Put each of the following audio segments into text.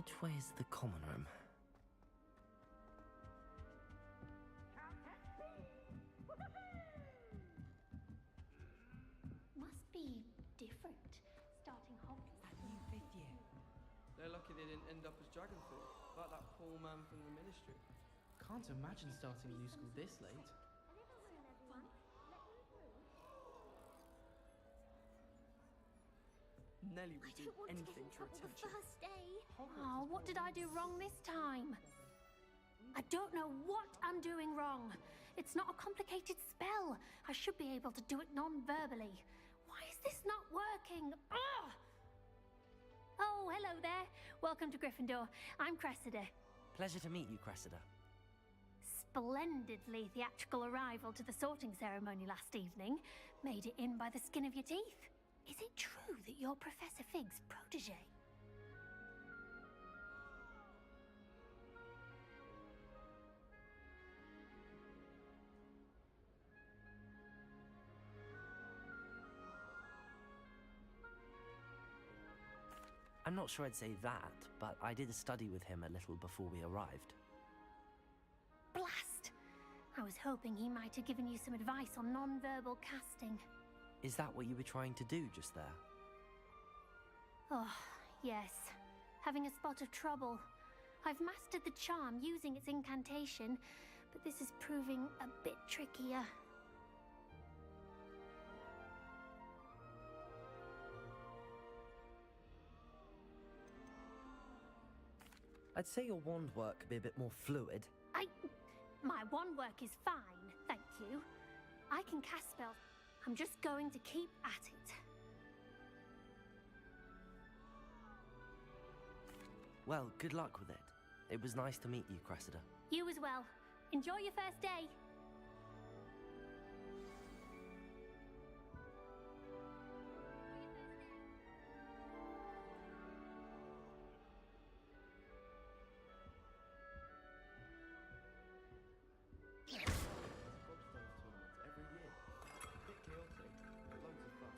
Which way is the common room? Must be different, starting Hogwarts. That new 5th year. They're lucky they didn't end up as Dragonfall, like that poor man from the Ministry. Can't imagine starting new school this late. Nelly would I do don't want to get anything in for trouble the attention. first day. Oh, what did I do wrong this time? I don't know what I'm doing wrong. It's not a complicated spell. I should be able to do it non-verbally. Why is this not working? Ugh! Oh, hello there. Welcome to Gryffindor. I'm Cressida. Pleasure to meet you, Cressida. Splendidly theatrical arrival to the sorting ceremony last evening. Made it in by the skin of your teeth. Is it true that you're Professor Fig's protege? I'm not sure I'd say that, but I did study with him a little before we arrived. Blast! I was hoping he might have given you some advice on non-verbal casting. Is that what you were trying to do just there? Oh, yes. Having a spot of trouble. I've mastered the charm using its incantation, but this is proving a bit trickier. I'd say your wand work could be a bit more fluid. My wand work is fine, thank you. I can cast spells. I'm just going to keep at it. Well, good luck with it. It was nice to meet you, Cressida. You as well. Enjoy your first day.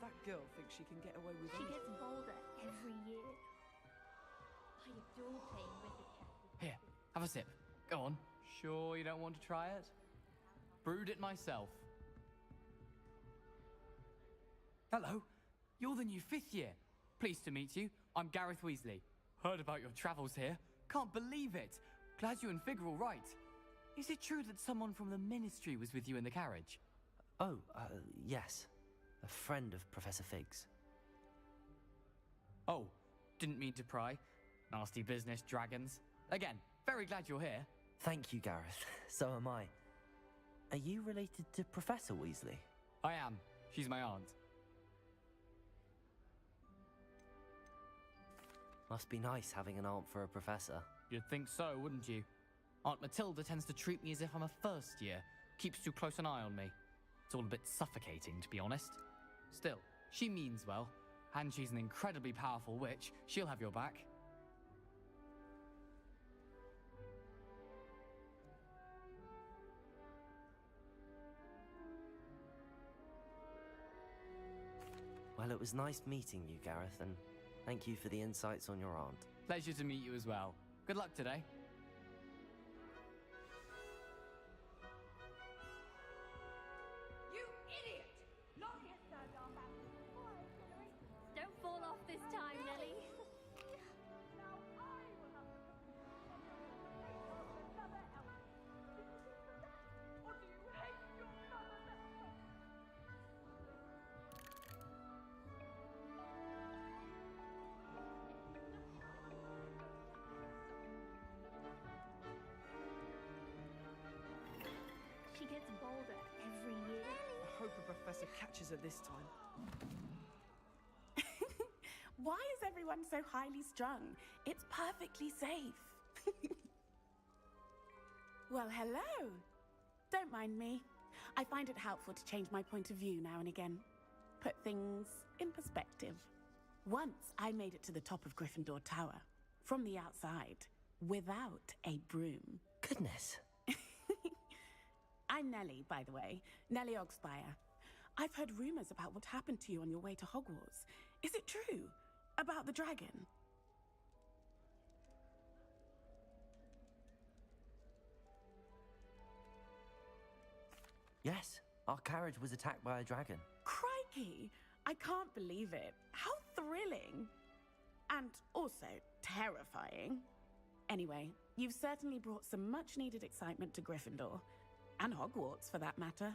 That girl thinks she can get away with She anything. gets bolder every year. I adore playing Wizard Chess. Here, have a sip. Go on. Sure you don't want to try it? Brewed it myself. Hello. You're the new 5th year. Pleased to meet you. I'm Gareth Weasley. Heard about your travels here. Can't believe it. Glad you and Fig are all right. Is it true that someone from the Ministry was with you in the carriage? Oh, yes. A friend of Professor Fig's. Oh, didn't mean to pry. Nasty business, dragons. Again, very glad you're here. Thank you, Gareth. So am I. Are you related to Professor Weasley? I am. She's my aunt. Must be nice having an aunt for a professor. You'd think so, wouldn't you? Aunt Matilda tends to treat me as if I'm a first year. Keeps too close an eye on me. It's all a bit suffocating, to be honest. Still, she means well. And she's an incredibly powerful witch. She'll have your back. Well, it was nice meeting you, Gareth, and thank you for the insights on your aunt. Pleasure to meet you as well. Good luck today. You idiot! Not here, Sir Darth. Don't fall off this time, Nelly. Now I will have to another elf. Or do you hate your mother better? She gets bolder every year. I hope a professor catches her this time. Why is everyone so highly strung? It's perfectly safe. Well, hello. Don't mind me. I find it helpful to change my point of view now and again. Put things in perspective. Once I made it to the top of Gryffindor Tower, from the outside, without a broom. Goodness. I'm Nellie, by the way. Nellie Ogspire. I've heard rumors about what happened to you on your way to Hogwarts. Is it true? About the dragon? Yes, our carriage was attacked by a dragon. Crikey! I can't believe it. How thrilling! And also terrifying. Anyway, you've certainly brought some much-needed excitement to Gryffindor. And Hogwarts, for that matter.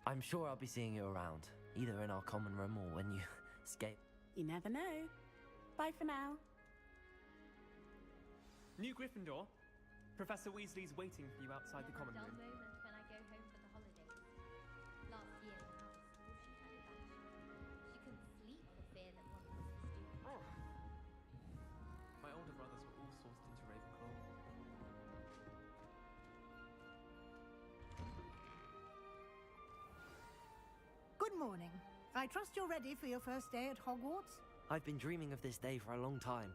I'm sure I'll be seeing you around, either in our common room or when you escape. You never know. Bye for now. New Gryffindor, Professor Weasley's waiting for you outside the common room. Moment when I go home for the holidays. Last year, when half the school she had vanished. She couldn't sleep for fear that one was the student. Oh. My older brothers were all sorted into Ravenclaw. Good morning. I trust you're ready for your first day at Hogwarts? I've been dreaming of this day for a long time.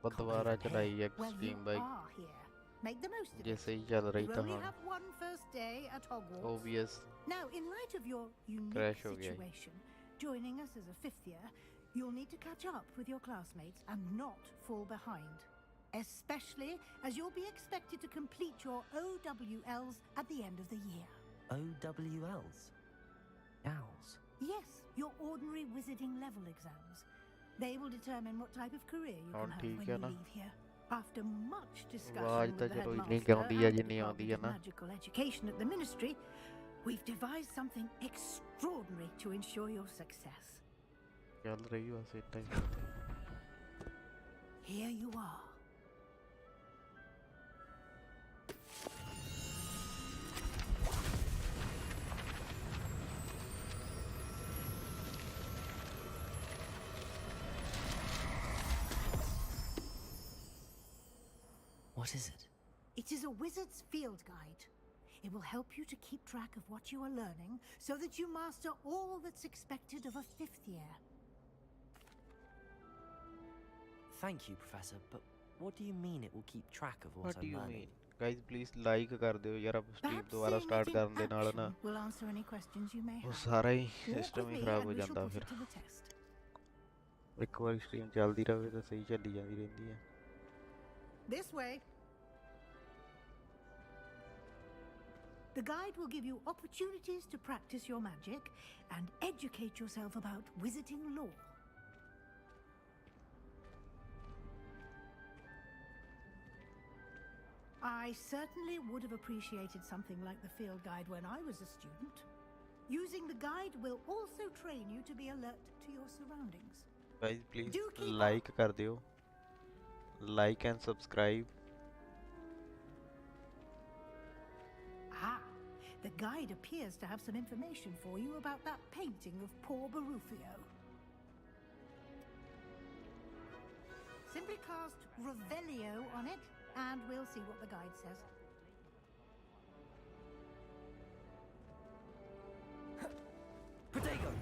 दोबारा चलाई Well, you extreme bike are here. Make the most of it. जैसे ही चल रही You था only हाँ have one first day at Hogwarts. obvious Now, in light of your unique Crash हो गया ये। situation, joining us as a fifth year, you'll need to catch up with your classmates and not fall behind. Especially as you'll be expected to complete your OWLs at the end of the year. OWLs? Owls? Yes, your ordinary wizarding level exams. They will determine what type of career you हाँ, can have ठीक when है you ना। leave here. After much discussion आवाज with तो the चलो headmaster इतनी गाउंडी है and the जितनी आती है Department of ना Magical Education at the Ministry, we've devised something extraordinary to ensure your success. चल रही बस इतना ही Here you are. What is it? It is a wizard's field guide. It will help you to keep track of what you are learning so that you master all that's expected of a fifth year. Thank you, Professor, but what do you mean it will keep track of what What do I'm you learning? mean? Guys please like कर दो यार अब stream Perhaps दोबारा seeing start it in करन दे नाल ना action will answer any questions you may वो have. सारा ही Walk system with he me खराब and हो we shall जाता put फिर it to the test. एक बार स्ट्रीम चलती रहे तो सही चली जाती रहती है This way. The guide will give you opportunities to practice your magic and educate yourself about wizarding lore. I certainly would have appreciated something like the field guide when I was a student. Using the guide will also train you to be alert to your surroundings. guys please Do keep like कर दियो like and subscribe Ah, the guide appears to have some information for you about that painting of poor Barufio. Simply cast Revelio on it, and we'll see what the guide says. Protego!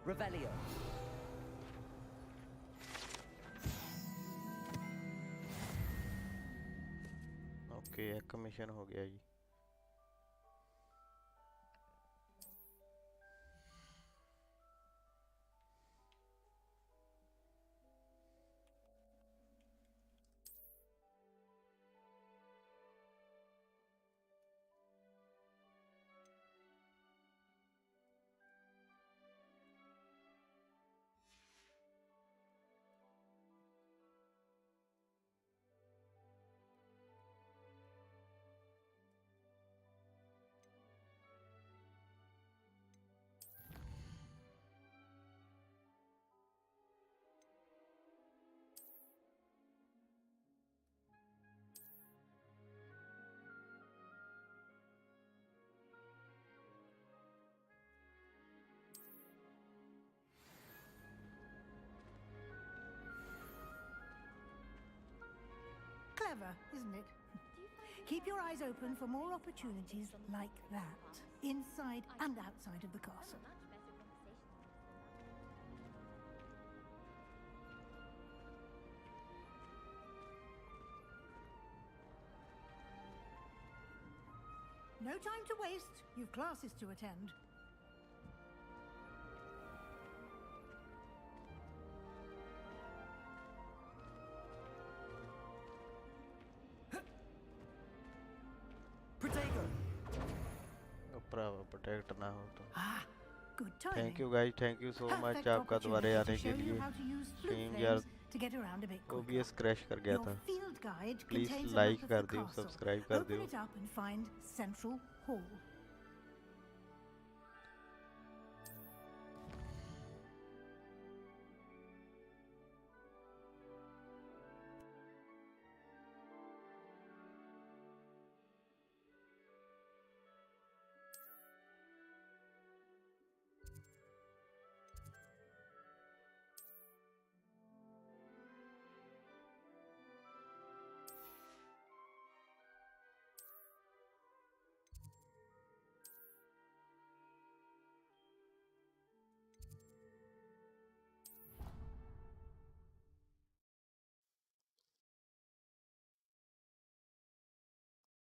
Revelio. Okay एक mission हो गया जी Clever, isn't it? Keep your eyes open for more opportunities like that, inside and outside of the castle. Much better conversation than before. No time to waste. You've classes to attend. Protego! Oh, bravo, protect ना हो तो. Ah, good timing. Thank you guys, thank you so much Perfect आपका दोबारा opportunity आने to के show you लिए. how to use flute Stream flames यार to get around a bit quicker. OBS crash कर गया Your था. field guide Please contains a like map of कर the दियो, castle. subscribe कर Open दियो. it up and find Central Hall.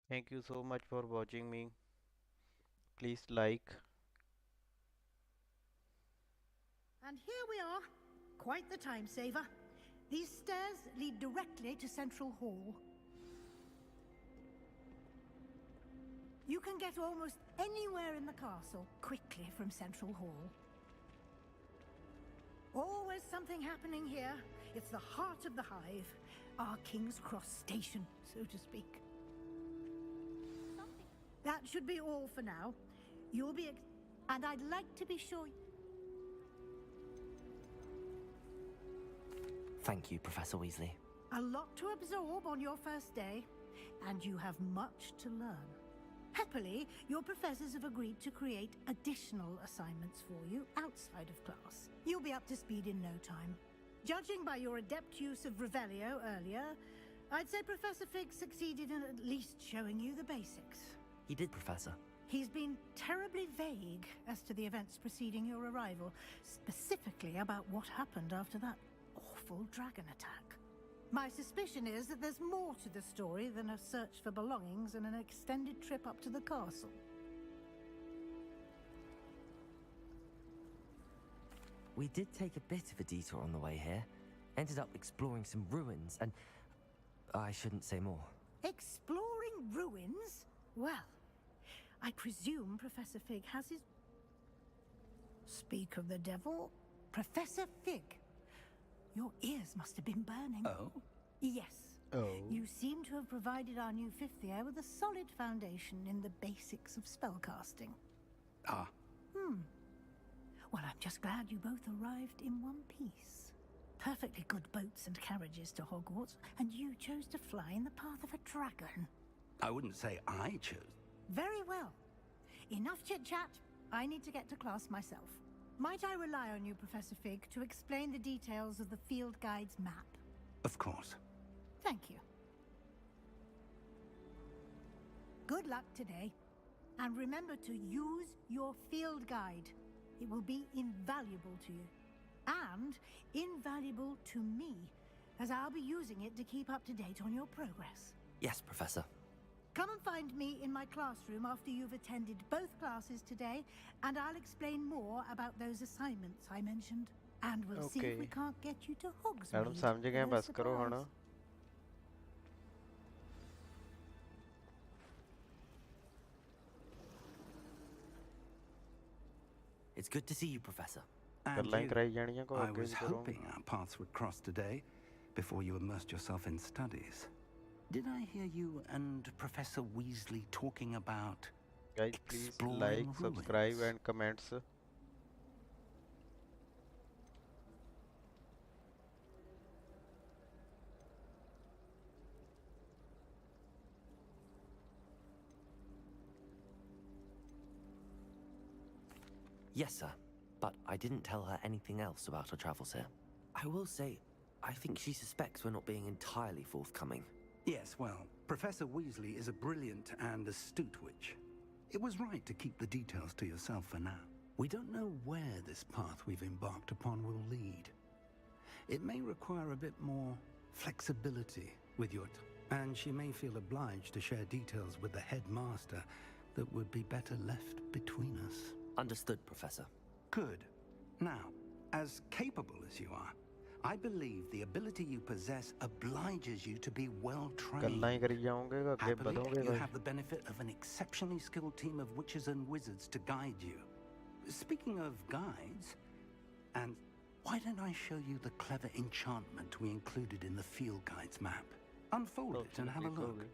Thank you so much for watching me. Please like. And here we are. Quite the time saver. These stairs lead directly to Central Hall. You can get almost anywhere in the castle quickly from Central Hall. Always something happening here. It's the heart of the hive. Our King's Cross station, so to speak. That should be all for now. You'll be... and I'd like to be sure... Thank you, Professor Weasley. A lot to absorb on your first day, and you have much to learn. Happily, your professors have agreed to create additional assignments for you outside of class. You'll be up to speed in no time. Judging by your adept use of Revelio earlier, I'd say Professor Fig succeeded in at least showing you the basics. He did, Professor. He's been terribly vague as to the events preceding your arrival, specifically about what happened after that awful dragon attack. My suspicion is that there's more to the story than a search for belongings and an extended trip up to the castle. We did take a bit of a detour on the way here. Ended up exploring some ruins and... I shouldn't say more. Exploring ruins? Well, I presume Professor Fig has his... Speak of the devil. Professor Fig. Your ears must have been burning. Oh? Yes. Oh. You seem to have provided our new fifth year with a solid foundation in the basics of spellcasting. Ah. Well, I'm just glad you both arrived in one piece. Perfectly good boats and carriages to Hogwarts, and you chose to fly in the path of a dragon. I wouldn't say I chose. Very well. Enough chit-chat. I need to get to class myself. Might I rely on you, Professor Fig, to explain the details of the field guide's map? Of course. Thank you. Good luck today. And remember to use your field guide. It will be invaluable to you. And invaluable to me, as I'll be using it to keep up to date on your progress. Yes, Professor. Come and find me in my classroom after you've attended both classes today, and I'll explain more about those assignments I mentioned. And we'll see if we can't get you to Hogsmeade. Madam समझ गए, बस करो है ना. It's good to see you, Professor. And गल्लां ही you. कराई जानियां को I आगे was भी करो. hoping our paths would cross today before you immersed yourself in studies. Did I hear you and Professor Weasley talking about Guys, please exploring like, ruins? subscribe and comments. Yes, sir. But I didn't tell her anything else about our travels here. I will say, I think she suspects we're not being entirely forthcoming. Yes, well, Professor Weasley is a brilliant and astute witch. It was right to keep the details to yourself for now. We don't know where this path we've embarked upon will lead. It may require a bit more flexibility with your and she may feel obliged to share details with the headmaster that would be better left between us. Understood, Professor. Good. Now, as capable as you are, I believe the ability you possess obliges you to be well trained. Happily, you have the benefit of an exceptionally skilled team of witches and wizards to guide you. Speaking of guides, and why don't I show you the clever enchantment we included in the field guide's map? Unfold it and have a look.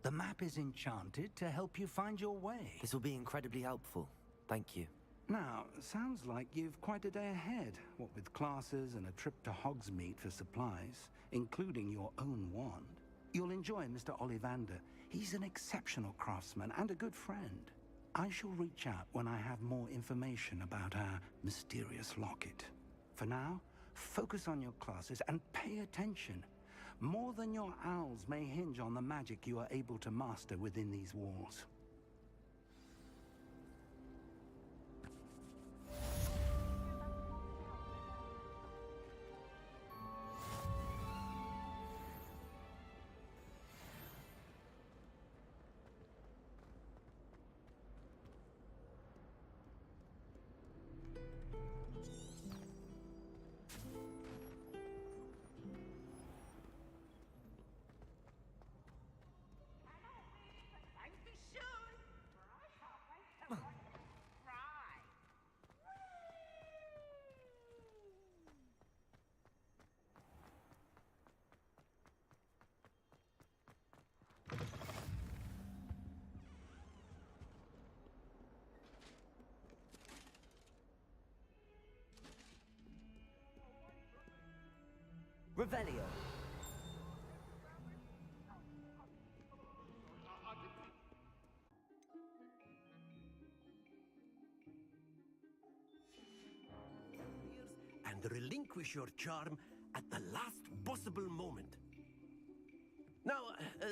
The map is enchanted to help you find your way. This will be incredibly helpful. Thank you. Now, sounds like you've quite a day ahead, what with classes and a trip to Hogsmeade for supplies, including your own wand. You'll enjoy Mr. Ollivander. He's an exceptional craftsman and a good friend. I shall reach out when I have more information about our mysterious locket. For now, focus on your classes and pay attention. More than your owls may hinge on the magic you are able to master within these walls. Revelio. And relinquish your charm at the last possible moment. Now,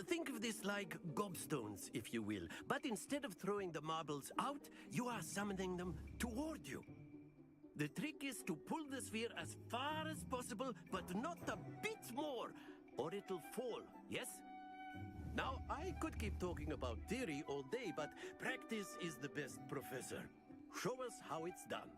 think of this like gobstones, if you will. But instead of throwing the marbles out, you are summoning them toward you. The trick is to pull the sphere as far as possible, but not a bit more, or it'll fall, yes? Now, I could keep talking about theory all day, but practice is the best professor. Show us how it's done.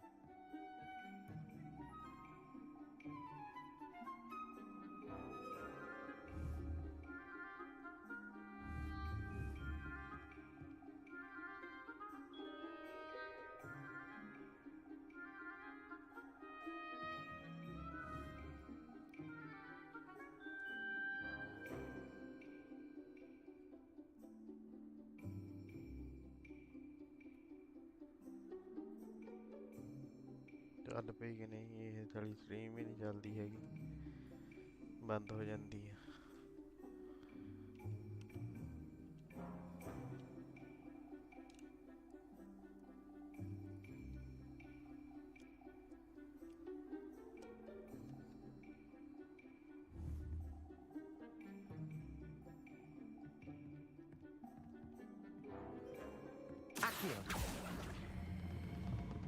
ਚੱਲ ਪਈ ਕਿ ਨਹੀਂ ਇਹ ਸਾਲੀ stream ਹੀ ਨਹੀਂ ਚੱਲਦੀ ਹੈਗੀ ਬੰਦ ਹੋ ਜਾਂਦੀ ਹੈ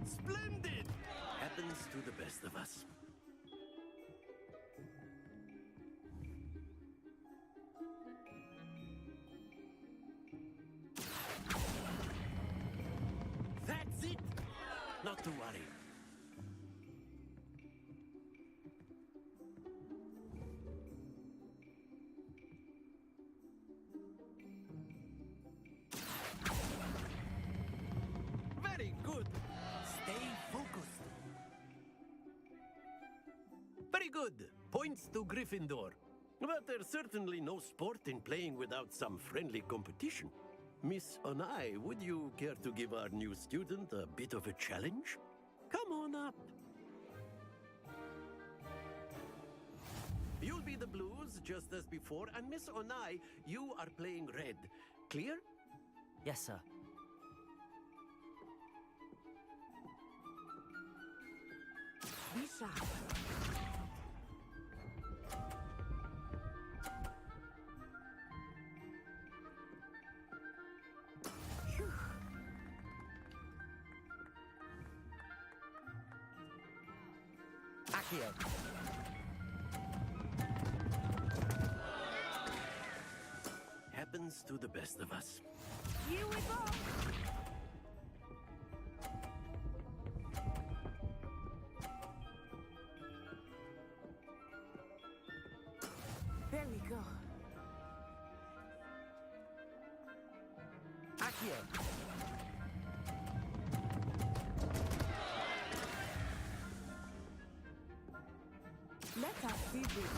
Splendid! Happens to the best of us. That's it! Not to worry. Very good. Stay focused. Very good. Points to Gryffindor. But there's certainly no sport in playing without some friendly competition. Miss Onai, would you care to give our new student a bit of a challenge? Come on up. You'll be the blues, just as before, and Miss Onai, you are playing red. Clear? Yes, sir. Be sharp. Accio. Happens to the best of us. Here we go. There we go. Accio. Let us see this.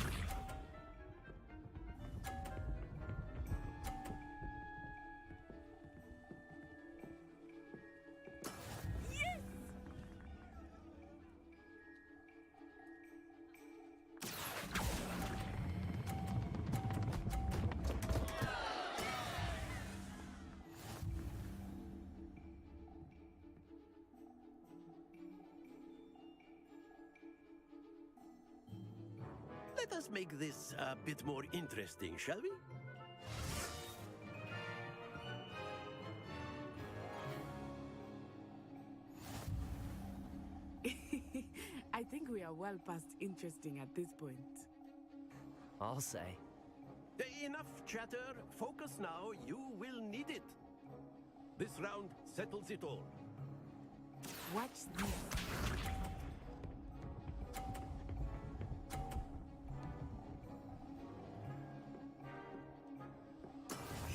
Yes! Let us make this a bit more interesting, shall we? I think we are well past interesting at this point. I'll say. Enough chatter. Focus now. You will need it. This round settles it all. Watch this.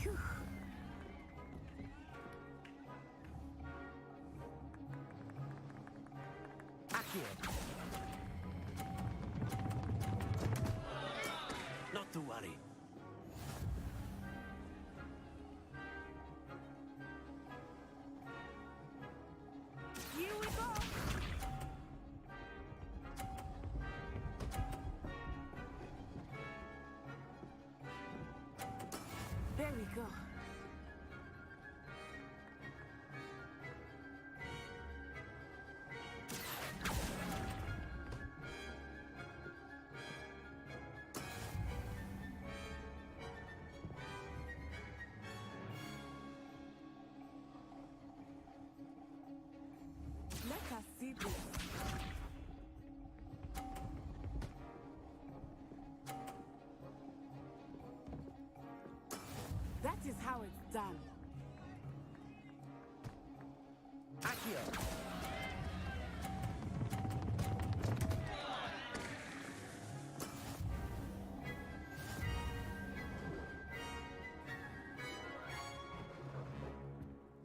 Phew. Accio. Not to worry. Here we go. There we go. Let us see this. That is how it's done. Accio.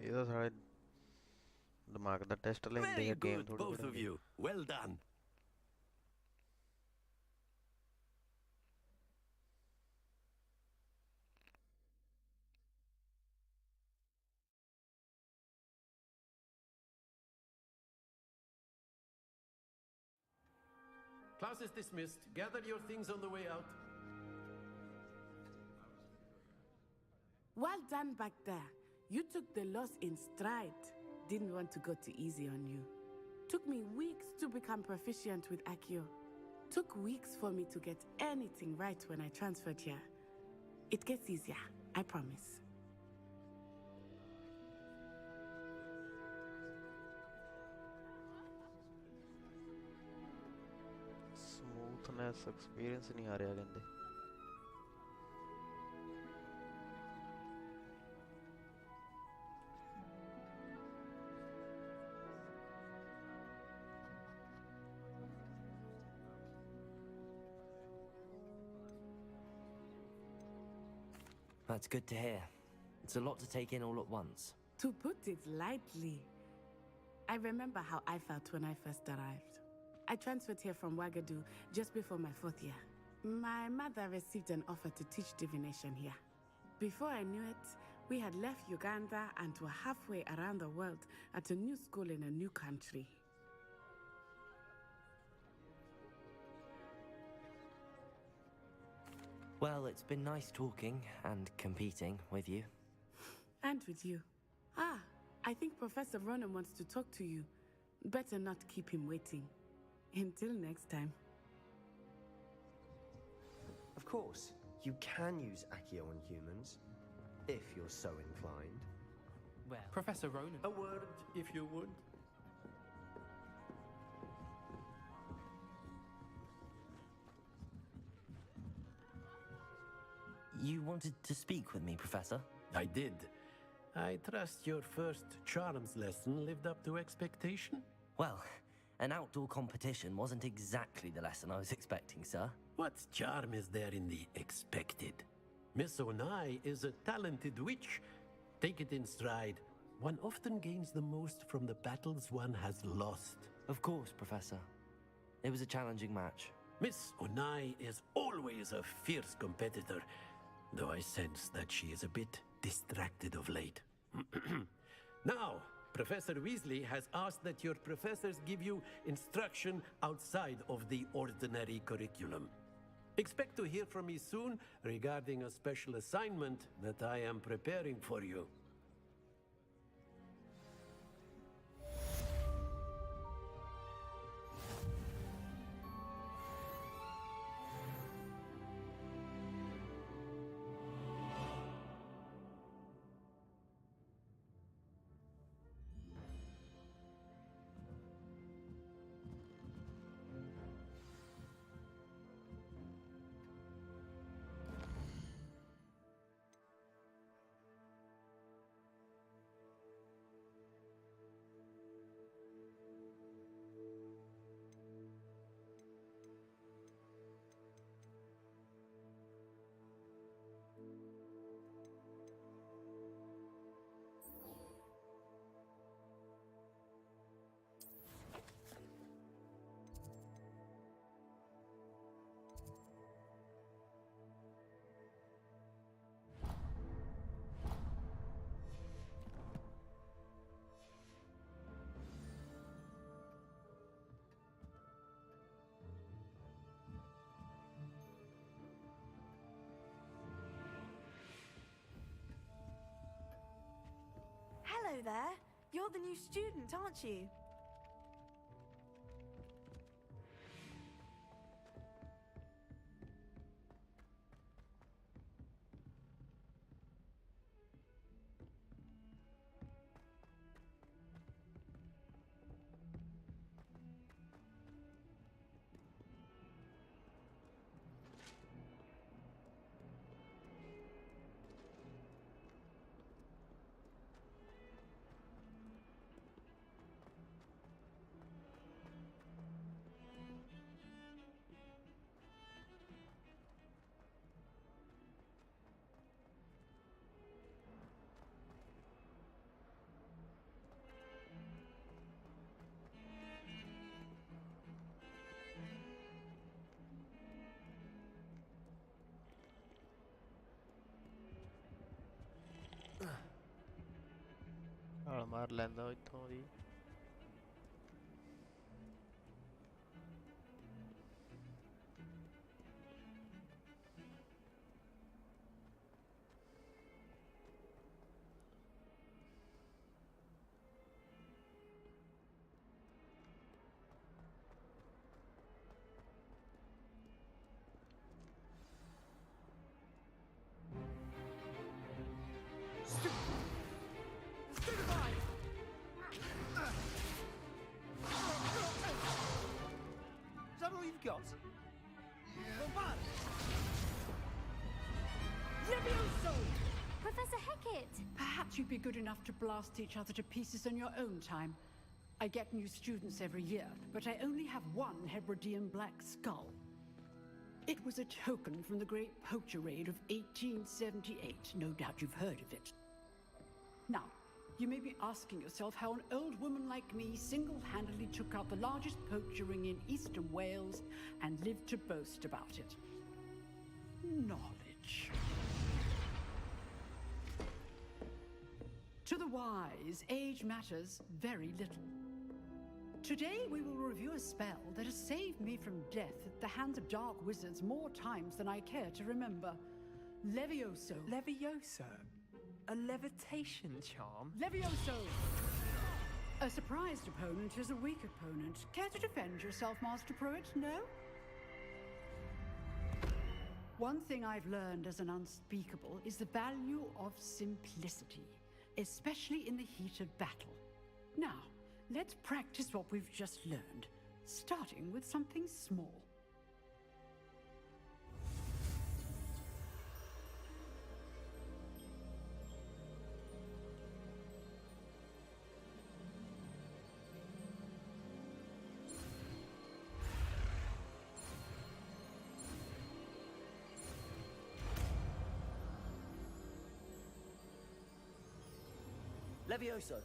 ये तो सारे दिमाग दा test लेंदे Very हैं game good, थोड़ी both of you. Well done. Class is dismissed. Gather your things on the way out. Well done back there. You took the loss in stride. Didn't want to go too easy on you. Took me weeks to become proficient with Accio. Took weeks for me to get anything right when I transferred here. It gets easier, I promise. Smoothness experience नहीं आ रहा कहंदे That's good to hear. It's a lot to take in all at once. To put it lightly, I remember how I felt when I first arrived. I transferred here from Wagadu just before my 4th year. My mother received an offer to teach divination here. Before I knew it, we had left Uganda and were halfway around the world at a new school in a new country. Well, it's been nice talking and competing with you. And with you. Ah, I think Professor Ronan wants to talk to you. Better not keep him waiting. Until next time. Of course, you can use Accio on humans, if you're so inclined. Well, Professor Ronan. A word, if you would. You wanted to speak with me, Professor? I did. I trust your first charms lesson lived up to expectation? Well, an outdoor competition wasn't exactly the lesson I was expecting, sir. What charm is there in the expected? Miss Onai is a talented witch. Take it in stride. One often gains the most from the battles one has lost. Of course, Professor. It was a challenging match. Miss Onai is always a fierce competitor, though I sense that she is a bit distracted of late. Now, Professor Weasley has asked that your professors give you instruction outside of the ordinary curriculum. Expect to hear from me soon regarding a special assignment that I am preparing for you. Hello there. You're the new student, aren't you? ਮਾਰ ਲੈਂਦਾ ਇੱਥੋਂ ਦੀ Is that all you've got? Levioso! Professor Hecat! Perhaps you'd be good enough to blast each other to pieces in your own time. I get new students every year, but I only have one Hebridean black skull. It was a token from the Great Poacher Raid of 1878. No doubt you've heard of it. Now, you may be asking yourself how an old woman like me single-handedly took out the largest poacher ring in eastern Wales and lived to boast about it. Knowledge. To the wise, age matters very little. Today we will review a spell that has saved me from death at the hands of dark wizards more times than I care to remember. Levioso. Levioso? A levitation charm? Levioso! A surprised opponent is a weak opponent. Care to defend yourself, Master Pruitt? No? One thing I've learned as an unspeakable is the value of simplicity, especially in the heat of battle. Now, let's practice what we've just learned, starting with something small. Levioso.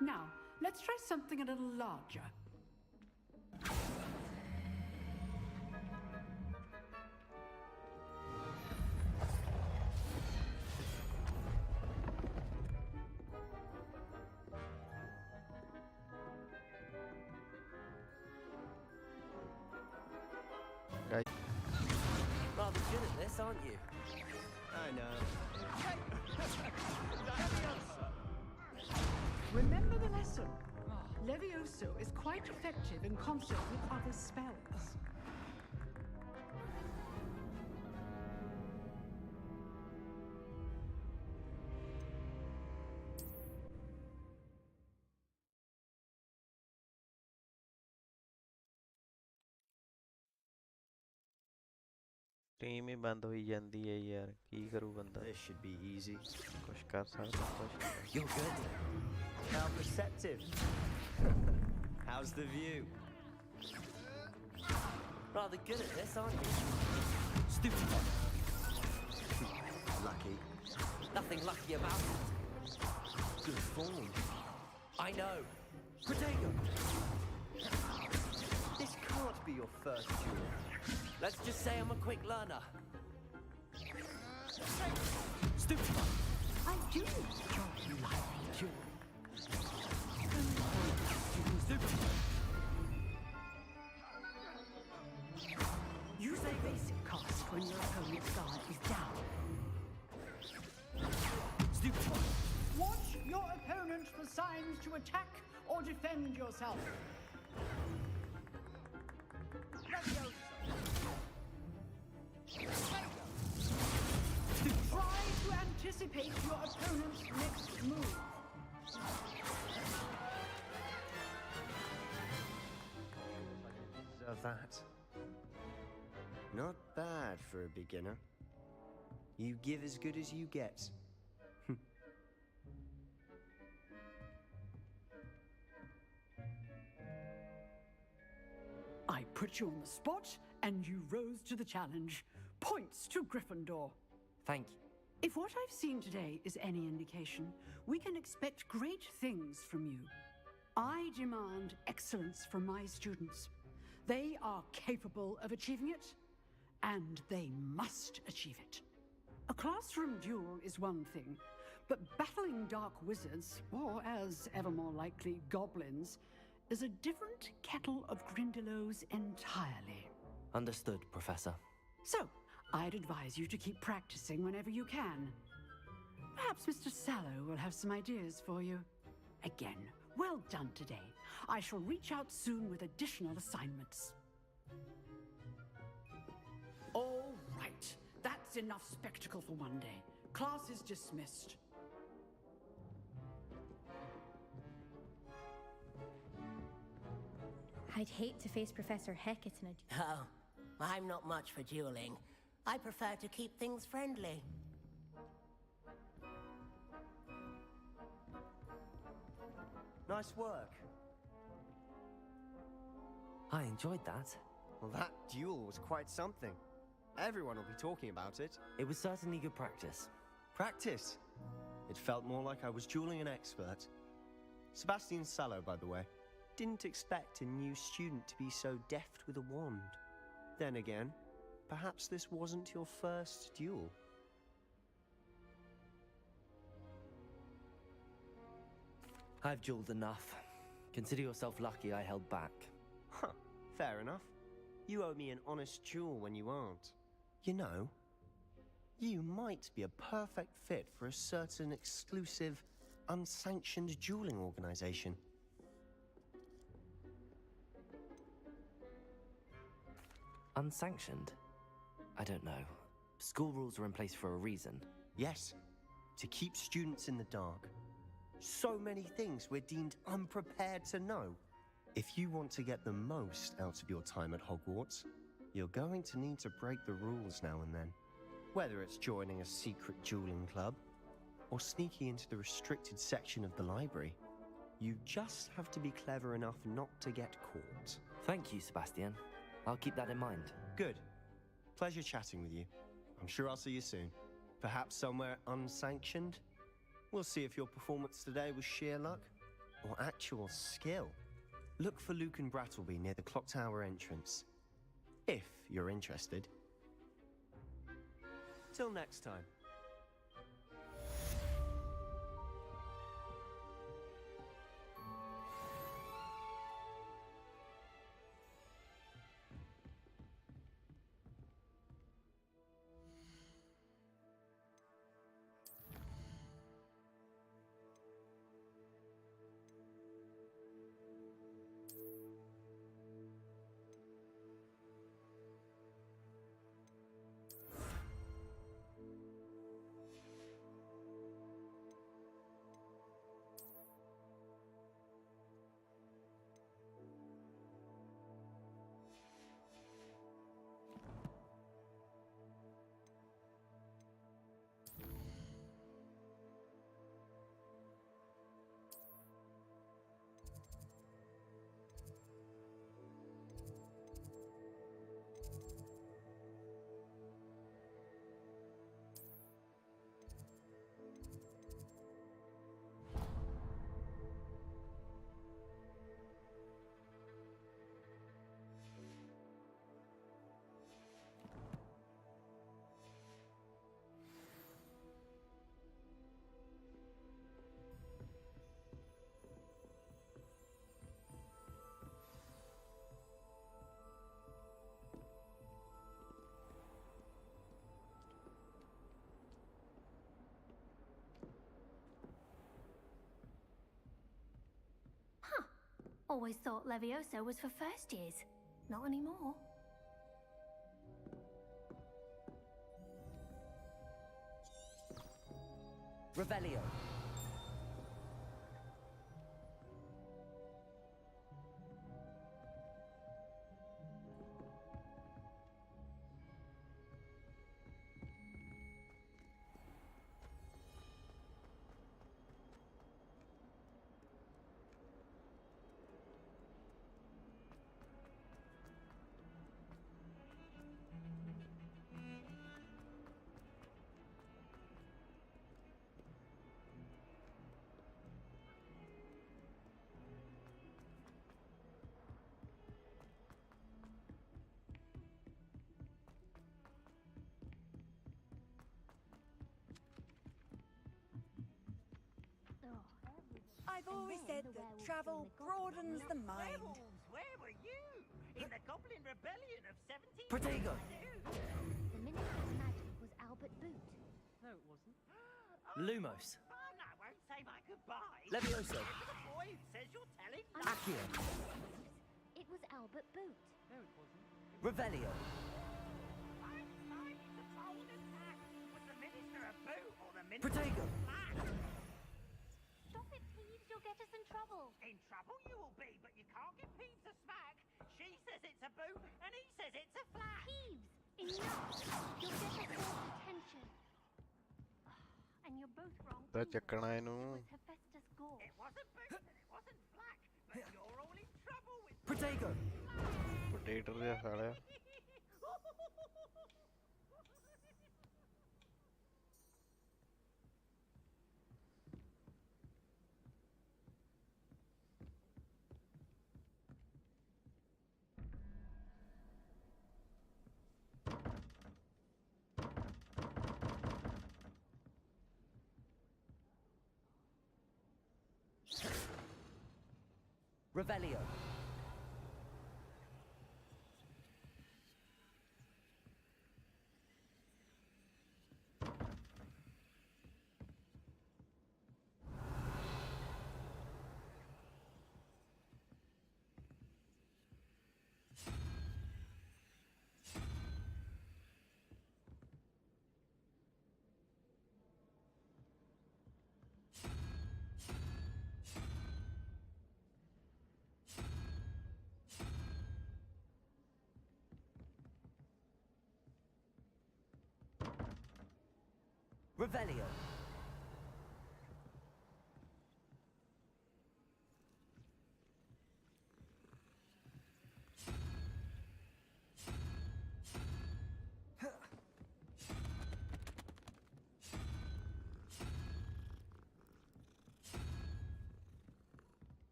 Now, let's try something a little larger. Rather good at this, aren't you? I know. Remember the lesson. Levioso is quite effective in concert with other spells. Team ਹੀ ਬੰਦ ਹੋਈ ਜਾਂਦੀ ਹੈ ਯਾਰ ਕੀ ਕਰੂ ਬੰਦਾ This should be easy. ਕੁਛ ਕਰ ਸਕਦਾ ਕੁਛ ਨਹੀਂ। You're good. How perceptive. How's the view? Rather good at this, aren't you? Stupid one. Lucky. Nothing lucky about it. Good form. I know. Protego. This can't be your first duel. Let's just say I'm a quick learner. Stupid one. I do enjoy lively duels. Stupid one. Use a basic cast when your opponent's guard is down. Stupid one. Watch your opponent for signs to attack or defend yourself. Try to anticipate your opponent's next move. Of that. Not bad for a beginner. You give as good as you get. I put you on the spot, and you rose to the challenge. Points to Gryffindor. Thank you. If what I've seen today is any indication, we can expect great things from you. I demand excellence from my students. They are capable of achieving it, and they must achieve it. A classroom duel is one thing, but battling dark wizards, or as ever more likely, goblins, is a different kettle of Grindylows entirely. Understood, Professor. So, I'd advise you to keep practicing whenever you can. Perhaps Mr. Sallow will have some ideas for you. Again, well done today. I shall reach out soon with additional assignments. All right, that's enough spectacle for one day. Class is dismissed. I'd hate to face Professor Hecat in a... Oh, I'm not much for dueling. I prefer to keep things friendly. Nice work. I enjoyed that. Well, that duel was quite something. Everyone will be talking about it. It was certainly good practice. Practice? It felt more like I was dueling an expert. Sebastian Sallow, by the way. Didn't expect a new student to be so deft with a wand. Then again, Perhaps this wasn't your first duel. I've dueled enough. Consider yourself lucky I held back. Huh, fair enough. You owe me an honest duel when you aren't. You know, you might be a perfect fit for a certain exclusive, unsanctioned dueling organization. Unsanctioned? I don't know. School rules are in place for a reason. Yes, to keep students in the dark. So many things we're deemed unprepared to know. If you want to get the most out of your time at Hogwarts, you're going to need to break the rules now and then. Whether it's joining a secret dueling club, or sneaking into the restricted section of the library, you just have to be clever enough not to get caught. Thank you, Sebastian. I'll keep that in mind. Good. Pleasure chatting with you. I'm sure I'll see you soon. Perhaps somewhere unsanctioned? We'll see if your performance today was sheer luck or actual skill. Look for Luke and Brattleby near the clock tower entrance, if you're interested. Till next time. Always thought Levioso was for first years. Not anymore. Revelio. I've always said that travel broadens the mind. Where were you? In the Goblin Rebellion of 17... Protego! The Minister's magic was Albert Boot. No, it wasn't. Lumos. Fun, I won't say my goodbye. Levioso. The boy who says you're telling Accio. It was Albert Boot. No, it wasn't. Revelio. I'm trying to fold attack. Was the Minister a boot or the Minister Protego. a flat? Stop it, Peeves. You'll get us in trouble. In trouble you will be, but you can't give Peeves a smack. She says it's a boot, and he says it's a flat. Peeves, enough. You'll get us all detention. And you're both wrong. ਤਾਂ ਚੱਕਣਾ ਇਹਨੂੰ It was Hephaestus Gore. It wasn't boot and it wasn't black, but you're all in trouble with Protego. ਪੋਟੇਟਰ ਜਿਹਾ ਸਾਲਿਆ Revelio. Revelio.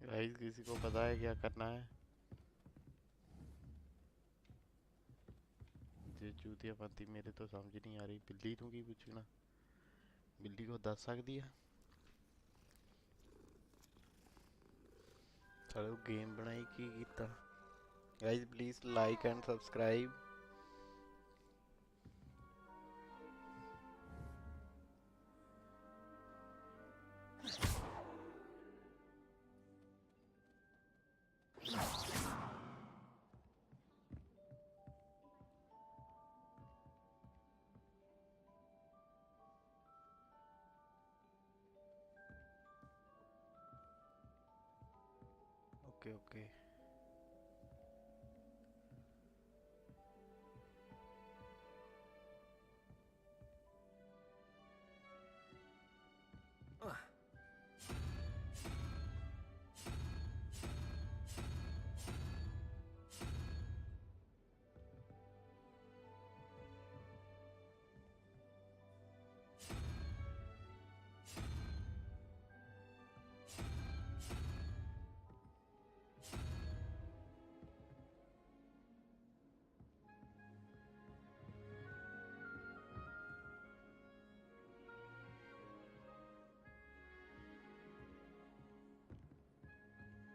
Guys किसी को पता है क्या करना है? ये चूतिया पंती मेरे तो समझ नहीं आ रही। बिल्ली तू की पूछना, बिल्ली को दस सकती है? चलो गेम बनाई की कीता। Guys please like and subscribe. Okay okay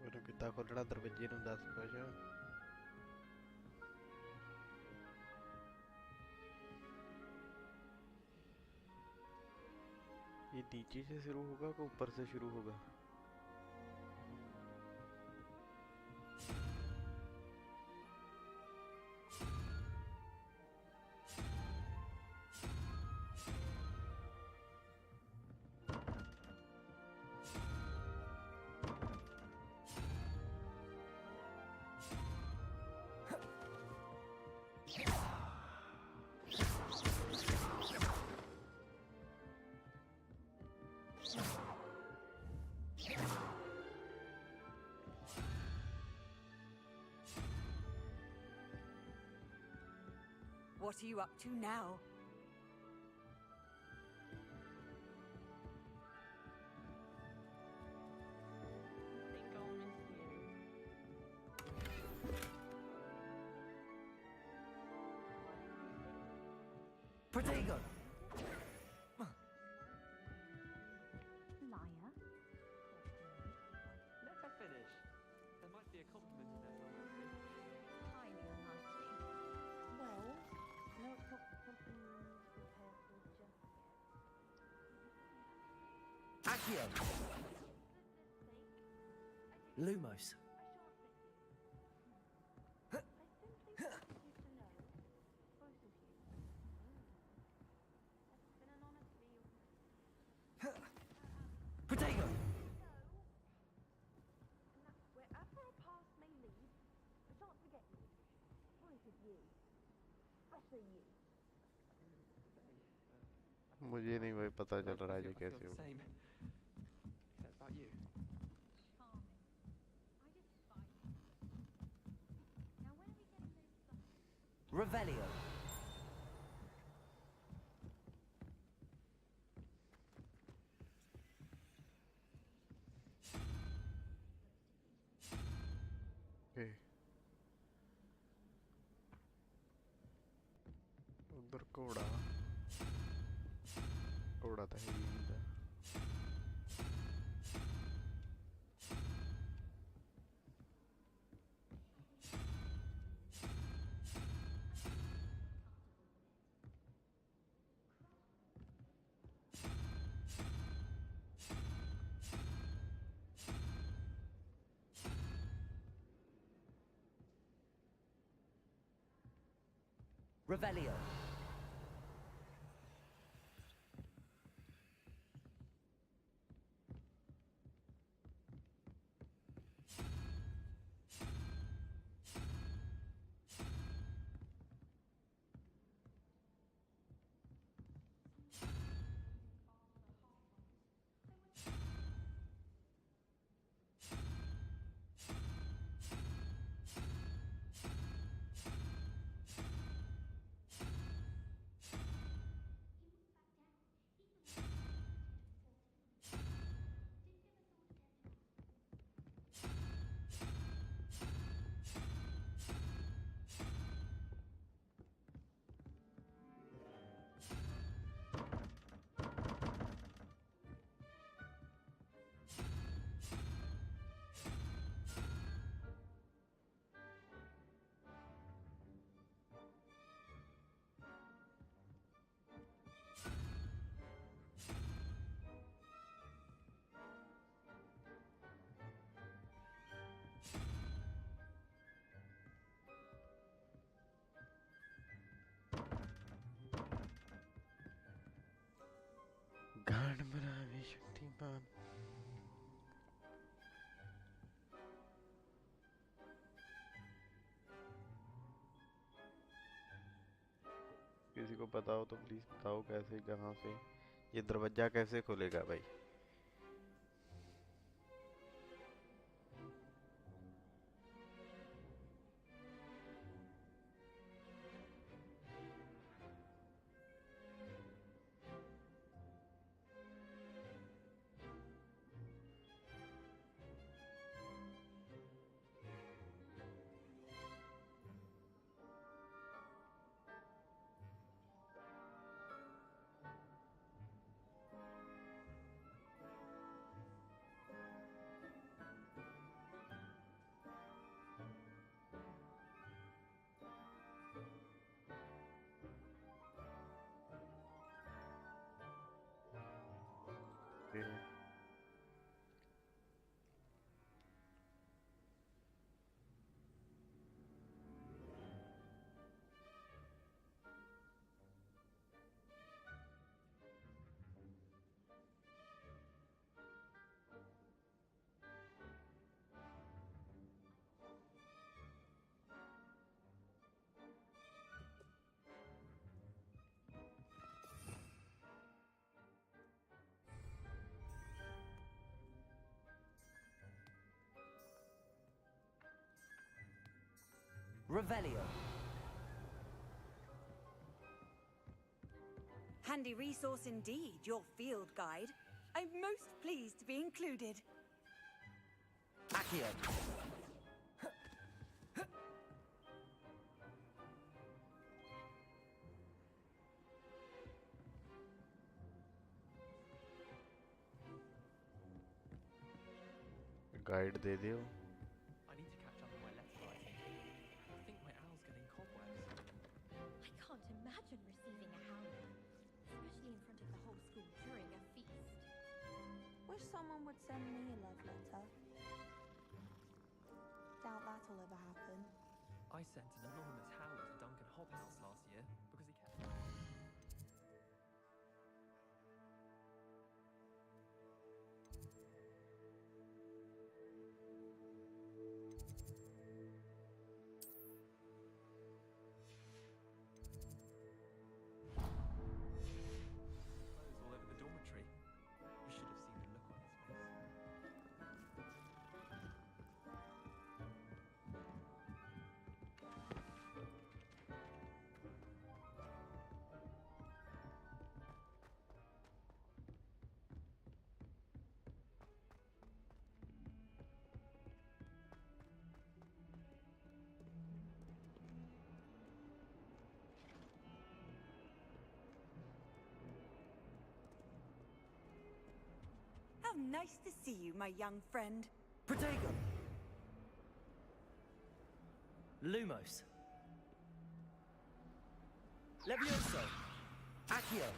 ਉਹਨੂੰ ਕਿੱਦਾਂ ਖੋਲਣਾ ਦਰਵਾਜ਼ੇ ਨੂੰ ਦੱਸ ਕੁਛ। ये नीचे से शुरू होगा कि ऊपर से शुरू होगा? What are you up to now? Protego! Liar. Let her finish. There might be a compliment in there somewhere. Highly unlikely. Well, no, it's not something you need to prepare for just yet. Accio! Lumos. Protego! Wherever our paths may lead, I shan't forget you. Point of view. Especially you. मुझे नहीं भाई पता चल रहा है ये कैसे हो। Same. Except about you. Revelio. उधर घोड़ा, घोड़ा तो है ही नहीं था। Revelio. गांड बनावे शक्तिमान। किसी को पता हो तो प्लीज बताओ कैसे, कहाँ से ये दरवाजा कैसे खुलेगा भाई। Revelio. Handy resource indeed, your field guide. I'm most pleased to be included. Accio. Guide दे दियो। I need to catch up on my letter writing. I think my owl's getting cobwebs. I can't imagine receiving a howl, especially in front of the whole school during a feast. Wish someone would send me a love letter. Doubt that'll ever happen. I sent an anonymous howler to Duncan Hobhouse last year because he kept... all over the dormitory. You should have seen the look on his face. How nice to see you, my young friend. Protego. Lumos. Levioso. Accio.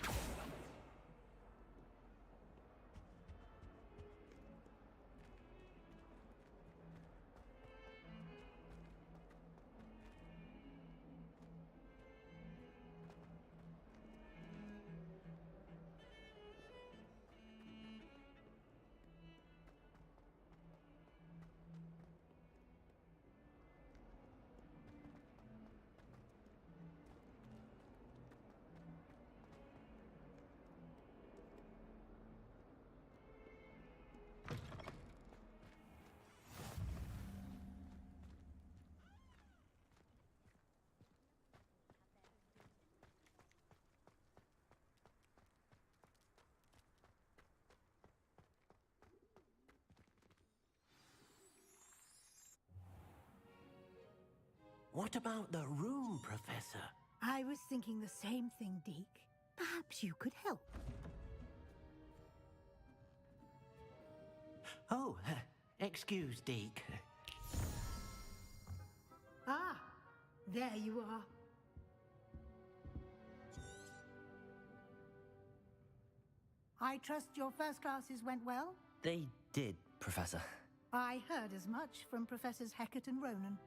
What about the room, Professor? I was thinking the same thing, Deke. Perhaps you could help. Oh, excuse, Deke. Ah, there you are. I trust your first classes went well? They did, Professor. I heard as much from Professors Hecat and Ronan.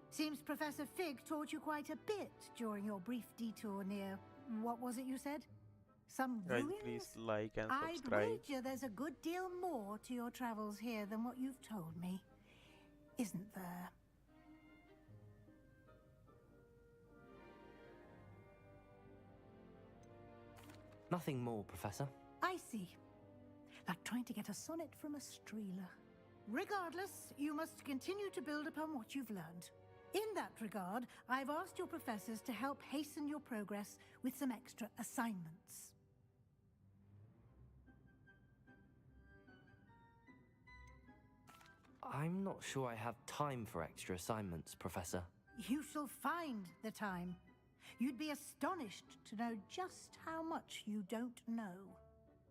Seems Professor Fig taught you quite a bit during your brief detour near... what was it you said? Some Guys, ruins? please like and I'd subscribe. wager there's a good deal more to your travels here than what you've told me. Isn't there? Nothing more, Professor. I see. Like trying to get a sonnet from a streeler. Regardless, you must continue to build upon what you've learned. In that regard, I've asked your professors to help hasten your progress with some extra assignments. I'm not sure I have time for extra assignments, Professor. You shall find the time. You'd be astonished to know just how much you don't know.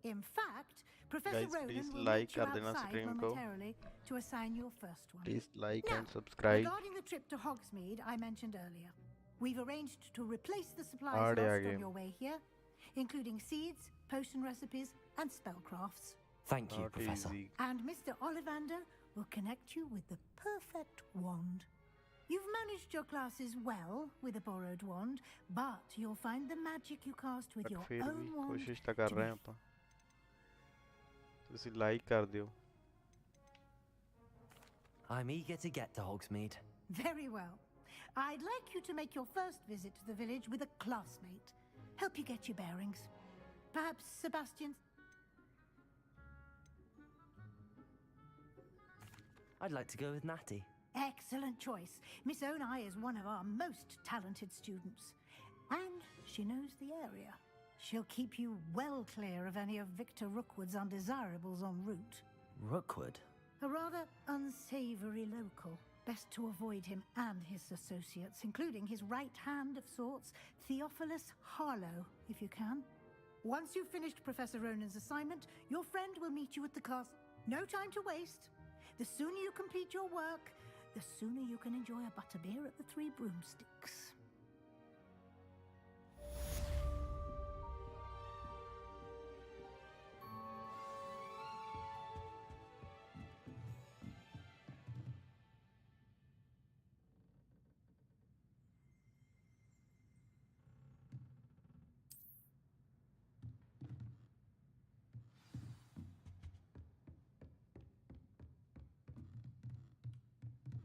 In fact, Professor Guys, Ronan please will like meet you कर देना outside stream को. momentarily to assign your first one. Please like Now, and subscribe. regarding the trip to Hogsmeade I mentioned earlier, we've arranged to replace the supplies Aade lost aage. on your way here, including seeds, potion recipes, and spellcrafts. Thank you, Not Professor. easy. And Mr. Ollivander will connect you with the perfect wand. You've managed your classes well with a borrowed wand, but you'll find the magic you cast with But your फिर भी own wand कोशिश तो कर to रहे be हैं अपन. तुसी like कर दियो. I'm eager to get to Hogsmeade. very well. I'd like you to make your first visit to the village with a classmate. Help you get your bearings. Perhaps Sebastian... I'd like to go with Natty. Excellent choice. Miss Onai is one of our most talented students. And she knows the area. She'll keep you well clear of any of Victor Rookwood's undesirables en route. Rookwood? A rather unsavory local. Best to avoid him and his associates, including his right hand of sorts, Theophilus Harlow, if you can. Once you've finished Professor Ronan's assignment, your friend will meet you at the castle. No time to waste. The sooner you complete your work, the sooner you can enjoy a butterbeer at the Three Broomsticks.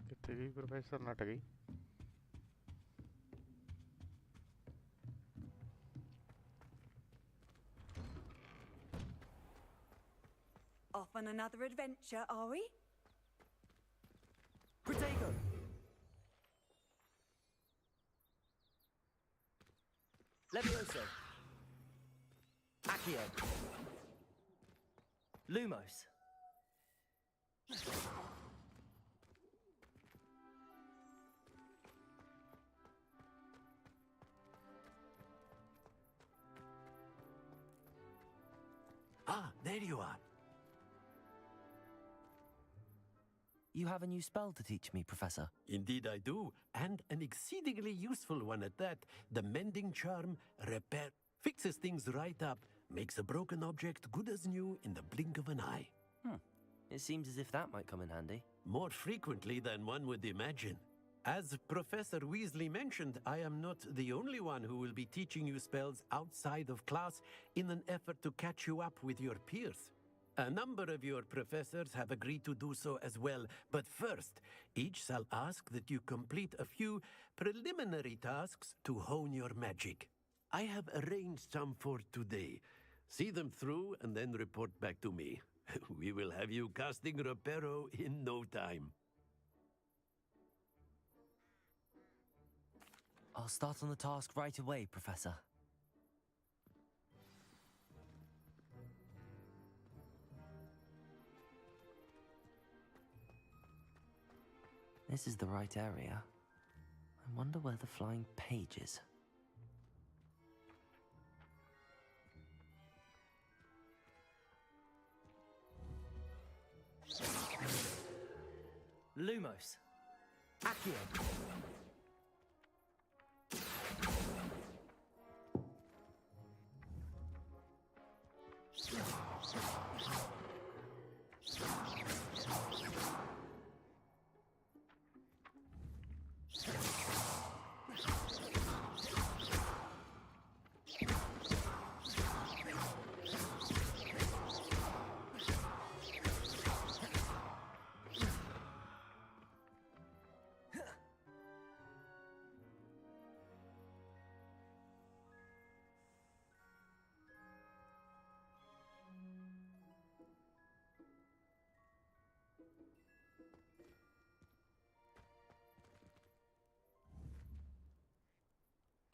कितने भी professor नट गई. Off on another adventure, are we? Protego! Levioso! Accio! Lumos! Ah, there you are. You have a new spell to teach me, Professor. Indeed I do, and an exceedingly useful one at that. The mending charm, repair, fixes things right up, makes a broken object good as new in the blink of an eye. It seems as if that might come in handy. More frequently than one would imagine. As Professor Weasley mentioned, I am not the only one who will be teaching you spells outside of class in an effort to catch you up with your peers. A number of your professors have agreed to do so as well, but first, each shall ask that you complete a few preliminary tasks to hone your magic. I have arranged some for today. See them through and then report back to me. We will have you casting Reparo in no time. I'll start on the task right away, Professor. This is the right area. I wonder where the flying page is. Lumos. Accio.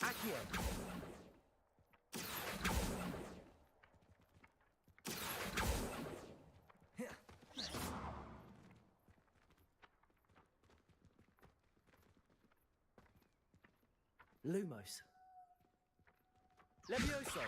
Accio. Lumos. Levioso.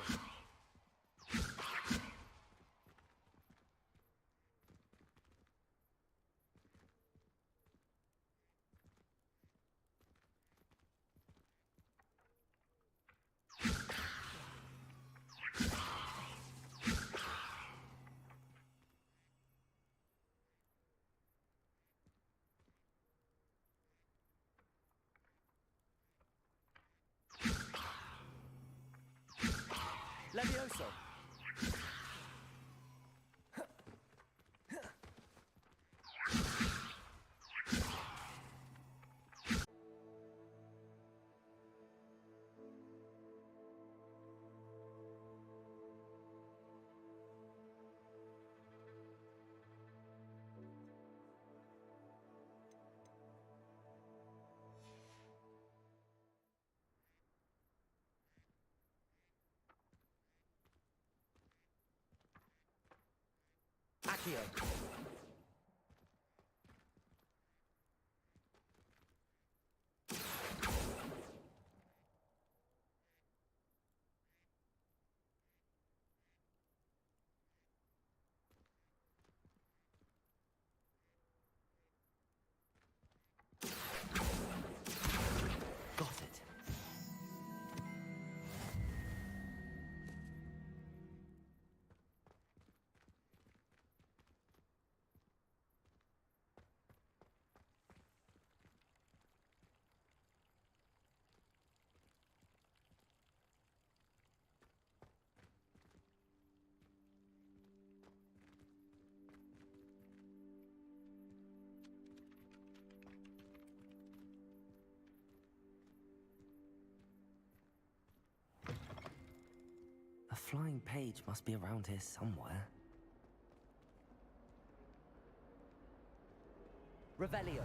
Levioso. Accio. Got it. A flying page must be around here somewhere. Revelio.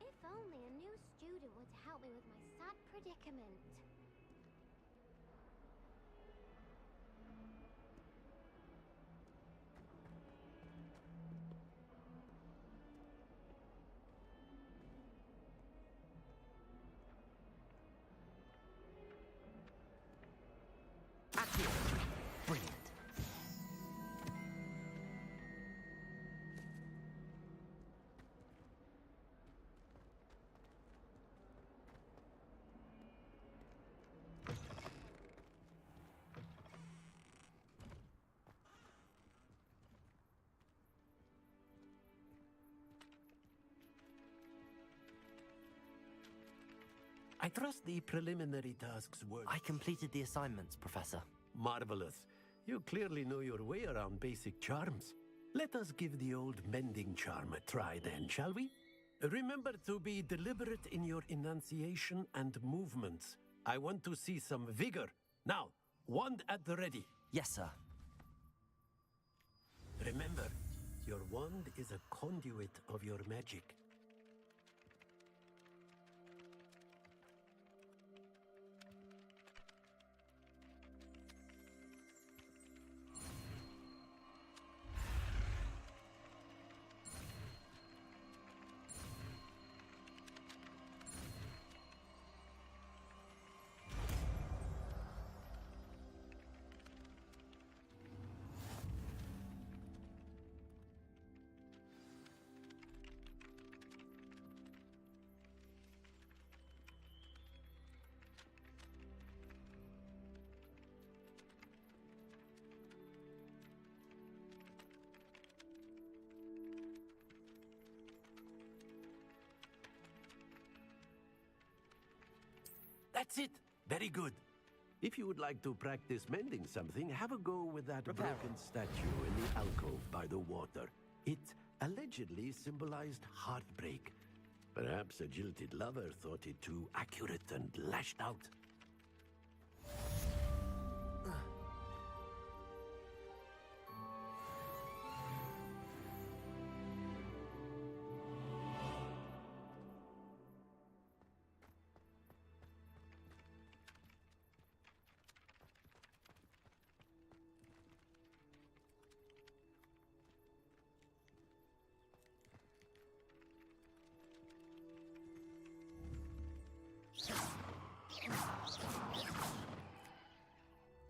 If only a new student would help me with my sad predicament. Accio. Brilliant. I trust the preliminary tasks were... I completed the assignments, Professor. Marvelous. You clearly know your way around basic charms. Let us give the old mending charm a try then, shall we? Remember to be deliberate in your enunciation and movements. I want to see some vigor. Now, wand at the ready. Yes, sir. Remember, your wand is a conduit of your magic. That's it. Very good. If you would like to practice mending something, have a go with that broken statue in the alcove by the water. It allegedly symbolized heartbreak. Perhaps a jilted lover thought it too accurate and lashed out.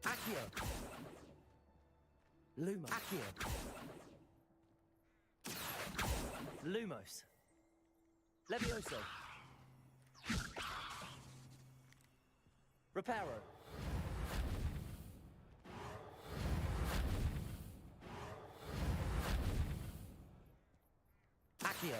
Accio. Lumos. Accio. Lumos. Levioso. Reparo. Accio.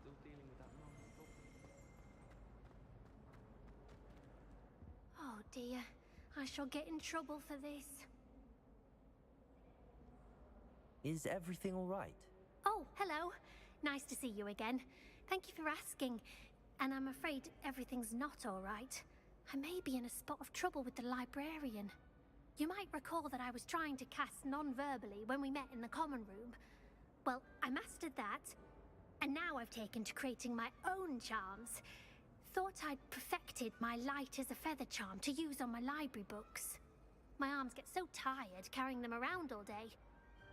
Still dealing with that nasty goblin. Oh dear, I shall get in trouble for this. Is everything all right? Oh, hello. Nice to see you again. Thank you for asking. And I'm afraid everything's not all right. I may be in a spot of trouble with the librarian. You might recall that I was trying to cast non-verbally when we met in the common room. Well, I mastered that, and now I've taken to creating my own charms. Thought I'd perfected my light as a feather charm to use on my library books. My arms get so tired carrying them around all day.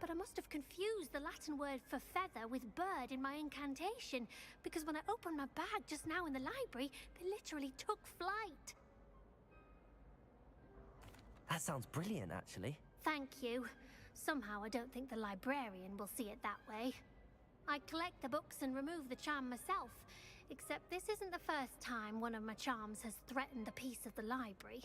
But I must have confused the Latin word for feather with bird in my incantation, because when I opened my bag just now in the library, they literally took flight. That sounds brilliant, actually. Thank you. Somehow I don't think the librarian will see it that way. I collect the books and remove the charm myself, except this isn't the first time one of my charms has threatened the peace of the library.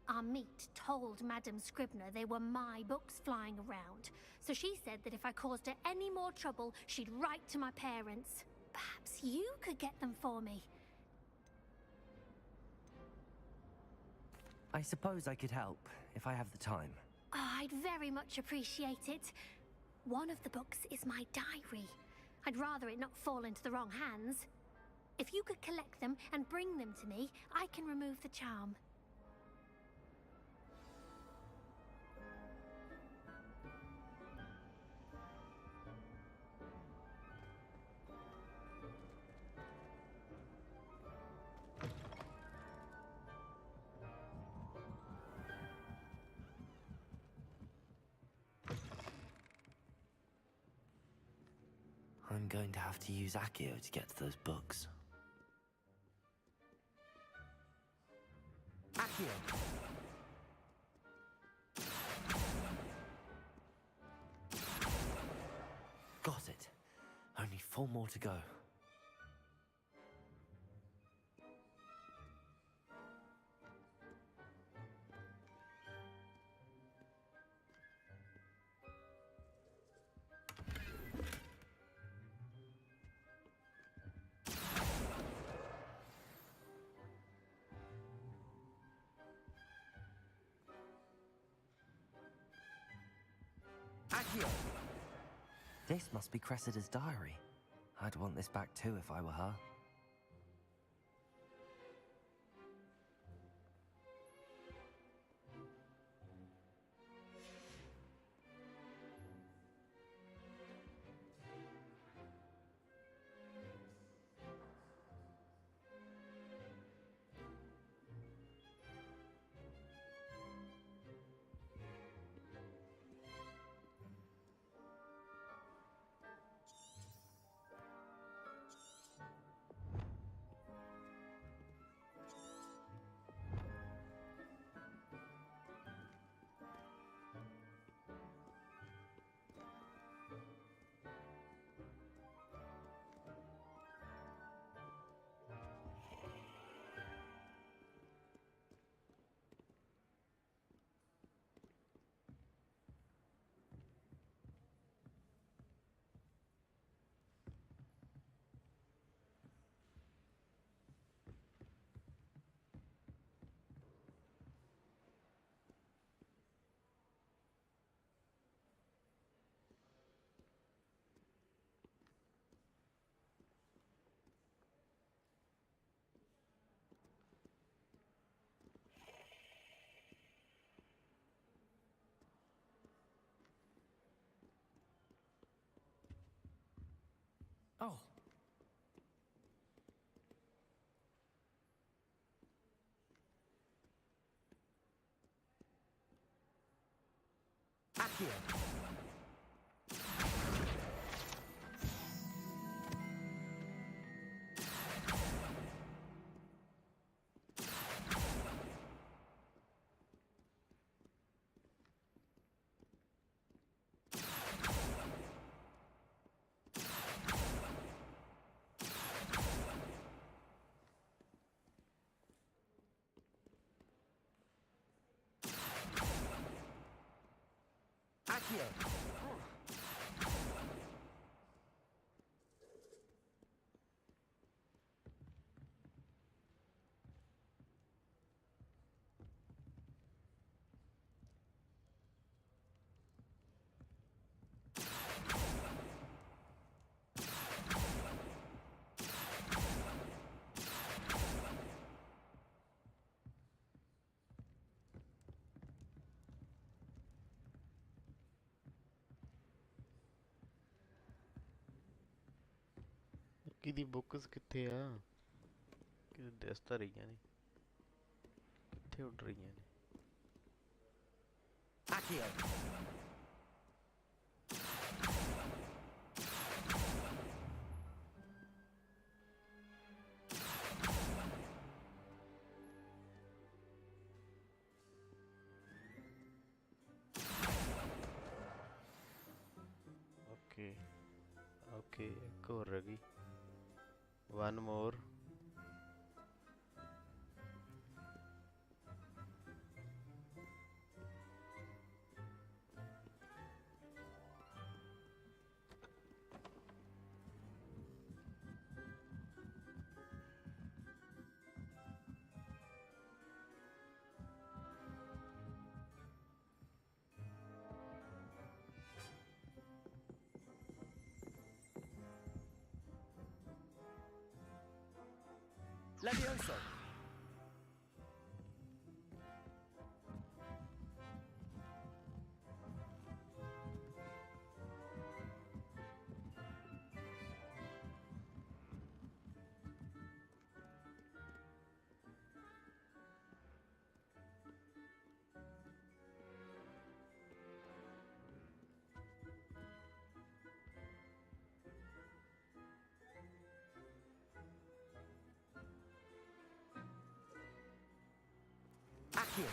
Our meet told Madame Scribner they were my books flying around, so she said that if I caused her any more trouble, she'd write to my parents. Perhaps you could get them for me. I suppose I could help, if I have the time. Oh, I'd very much appreciate it. One of the books is my diary. I'd rather it not fall into the wrong hands. If you could collect them and bring them to me, I can remove the charm. I'm going to have to use Accio to get to those books. Accio. Got it. Only 4 more to go. Accio. This must be Cressida's diary. I'd want this back too if I were her. Oh. Accio. Accio. ਕਿਹਦੀ books ਕਿੱਥੇ ਆ ਕਿ ਦਿਸ ਤਾਂ ਰਹੀਆਂ ਨੇ ਕਿੱਥੇ ਉੱਡ ਰਹੀਆਂ ਨੇ Accio. ਓਕੇ ਓਕੇ ਇੱਕ ਹੋਰ ਰਹਿ ਗਈ one more Levioso. Accio.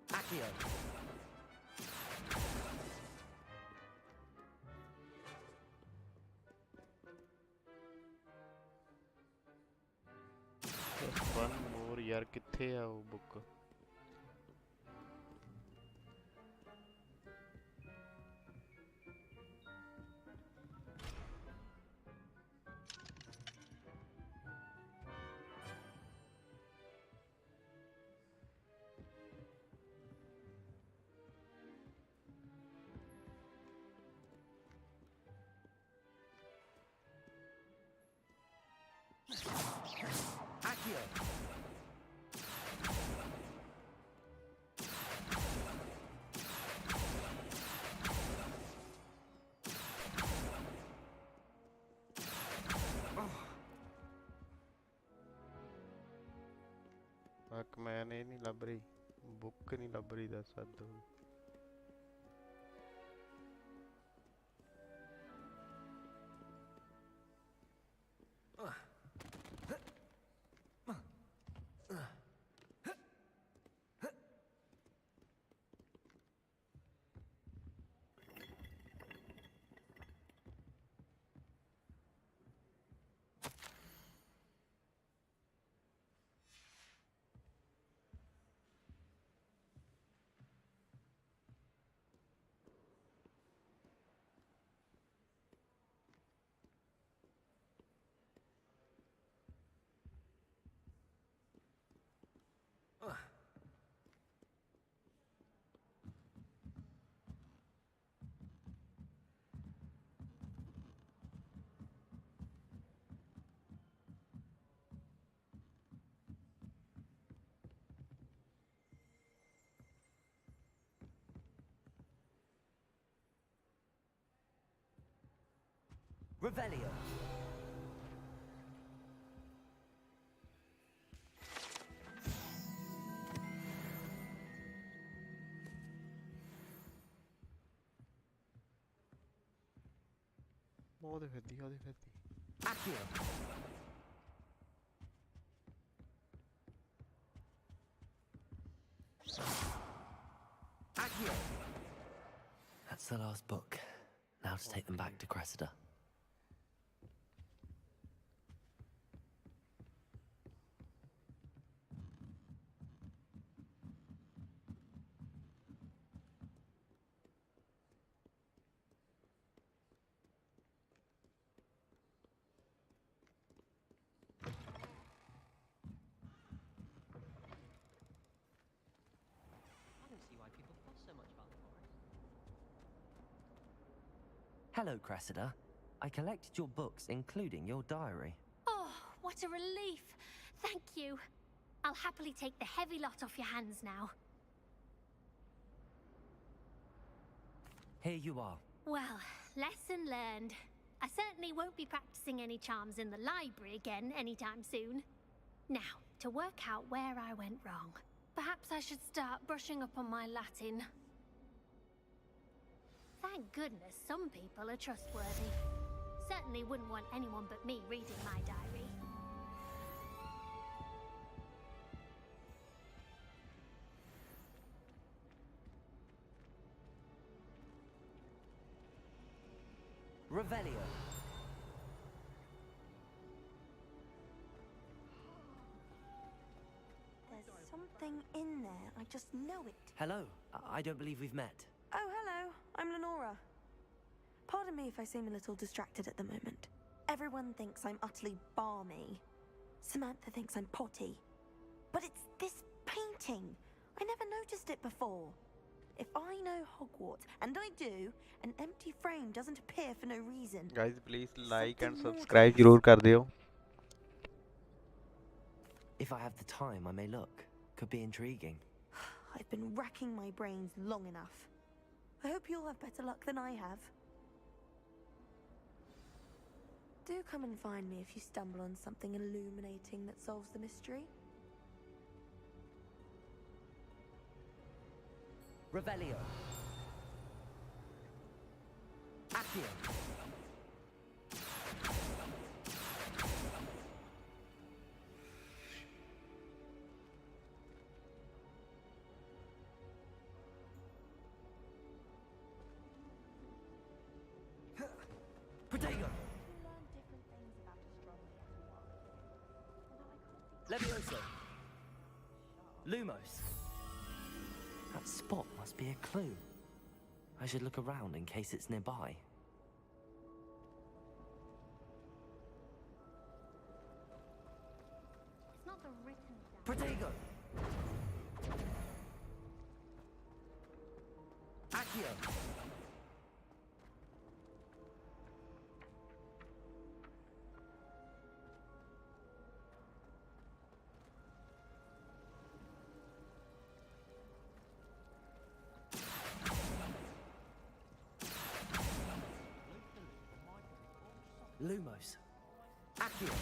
Accio. one more ਯਾਰ ਕਿੱਥੇ ਆ ਉਹ ਬੁੱਕ Accio. ਮੈਂ ਇਹ ਨਹੀਂ ਲੱਭ ਰਹੀ ਬੁੱਕ ਨਹੀਂ ਲੱਭ ਰਹੀ ਦੱਸ ਦੋ Revelio. Accio. Accio. That's the last book. Now to take them back to Cressida. I don't see why people fuss so much about the forest. Hello, Cressida. I collected your books, including your diary. Oh, what a relief. Thank you. I'll happily take the heavy lot off your hands now. Here you are. Well, lesson learned. I certainly won't be practicing any charms in the library again anytime soon. Now, to work out where I went wrong. Perhaps I should start brushing up on my Latin. Thank goodness some people are trustworthy. Certainly wouldn't want anyone but me reading my diary. Revelio. There's something in there. I just know it. Hello. I don't believe we've met. Oh, hello. I'm Lenora. Pardon me if I seem a little distracted at the moment. Everyone thinks I'm utterly balmy. Samantha thinks I'm potty. But it's this painting. I never noticed it before. If I know Hogwarts, and I do, an empty frame doesn't appear for no reason. Guys, please like and subscribe जरूर कर दियो. If I have the time, I may look. Could be intriguing. I've been racking my brains long enough. I hope you'll have better luck than I have. Do come and find me if you stumble on something illuminating that solves the mystery. Revelio. Accio. Protego. Levioso. Lumos. That spot must be a clue. I should look around in case it's nearby. It's not the written down. Protego. Accio. Lumos. Accio.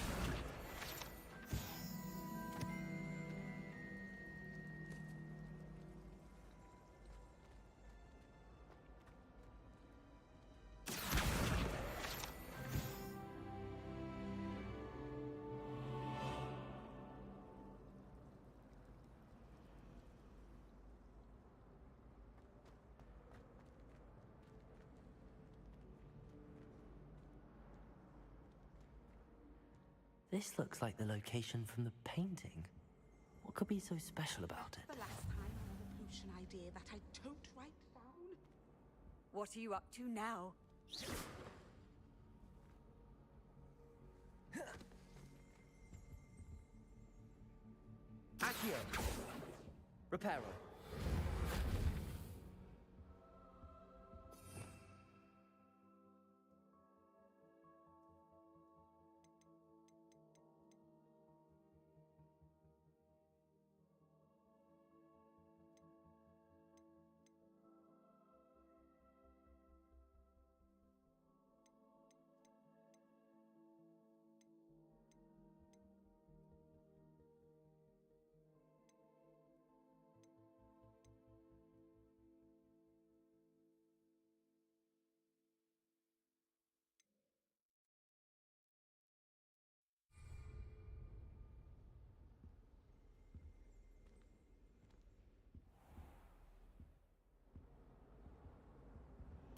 This looks like the location from the painting. What could be so special about it? The last time I had a potion idea that I don't write down. What are you up to now? Accio. Reparo.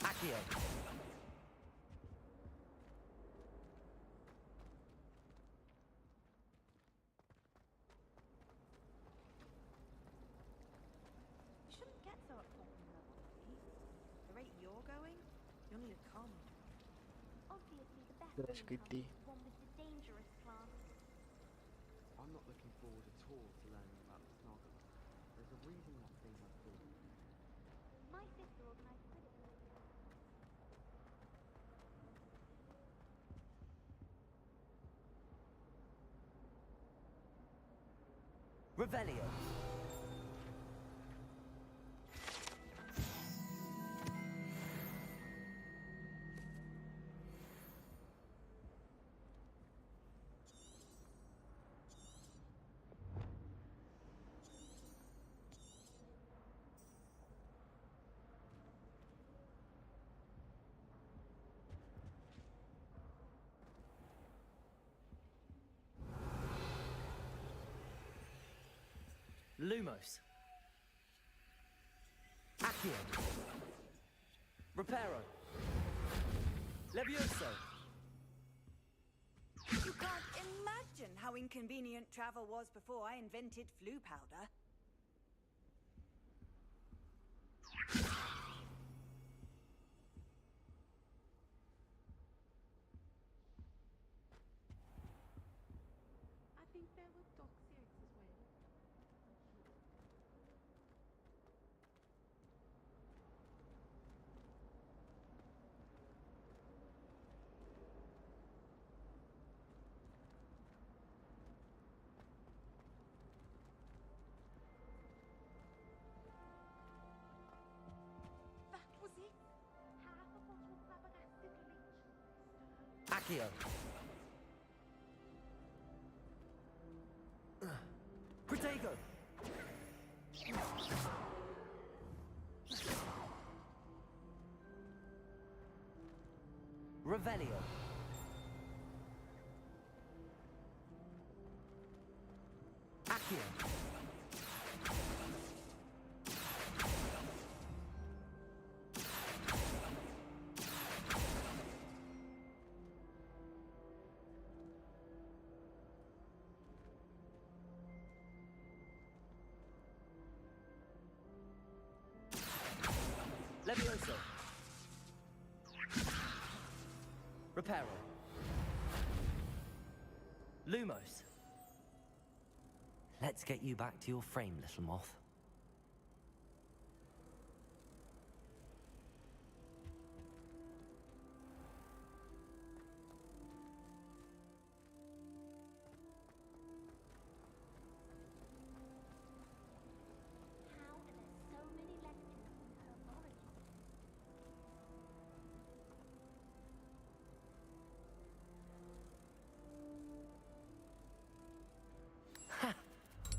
Accio. You shouldn't get so upset with her, Poppy. The rate you're going, you'll need a calming drop. Obviously, the best Crash way ਕੀਤੀ one with the dangerous class. I'm not looking forward at all to learning about the Snoggle. There's a reason that thing has doors. My sister organised Quidditch. Revelio. Lumos. Accio. Reparo. Levioso. You can't imagine how inconvenient travel was before I invented flu powder. I think there were Doxiacs as well. That was it? Half a bottle flabbergasted lich. Accio. Protego. Revelio. Accio. Levioso. Reparo. Lumos. Let's get you back to your frame, little moth. How are there so many lectures on herbology? Ha!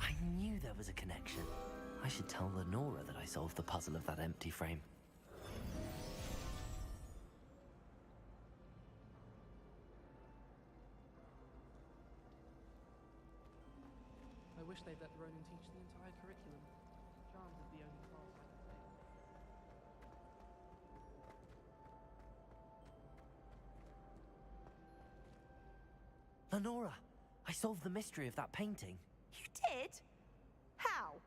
I knew there was a connection. I should tell Lenora that I solved the puzzle of that empty frame. I wish they'd let Ronan teach the entire curriculum. Charms is the only class I can take. Lenora, I solved the mystery of that painting. You did? How?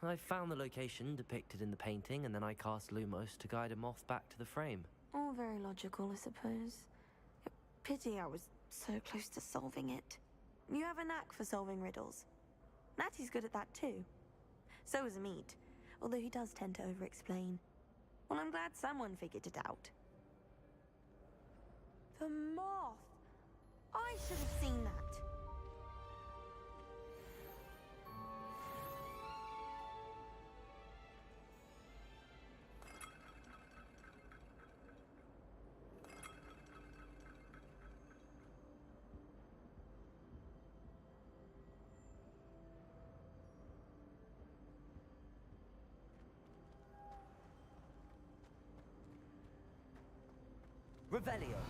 I found the location depicted in the painting, and then I cast Lumos to guide a moth back to the frame. All very logical, I suppose. Pity I was so close to solving it. You have a knack for solving riddles. Natty's good at that too. So is Amit, although he does tend to over-explain. Well, I'm glad someone figured it out. The moth! I should have seen that. Revelio.